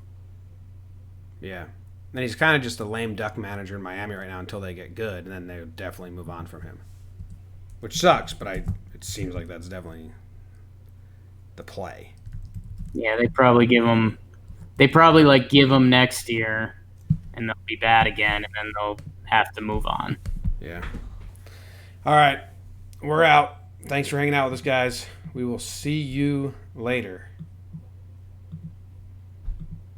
Yeah. And he's kind of just a lame duck manager in Miami right now until they get good, and then they'll definitely move on from him. Which sucks, but it seems like that's definitely the play. Yeah, they probably give him next year, and they'll be bad again, and then they'll have to move on. Yeah. All right. We're out. Thanks for hanging out with us, guys. We will see you later.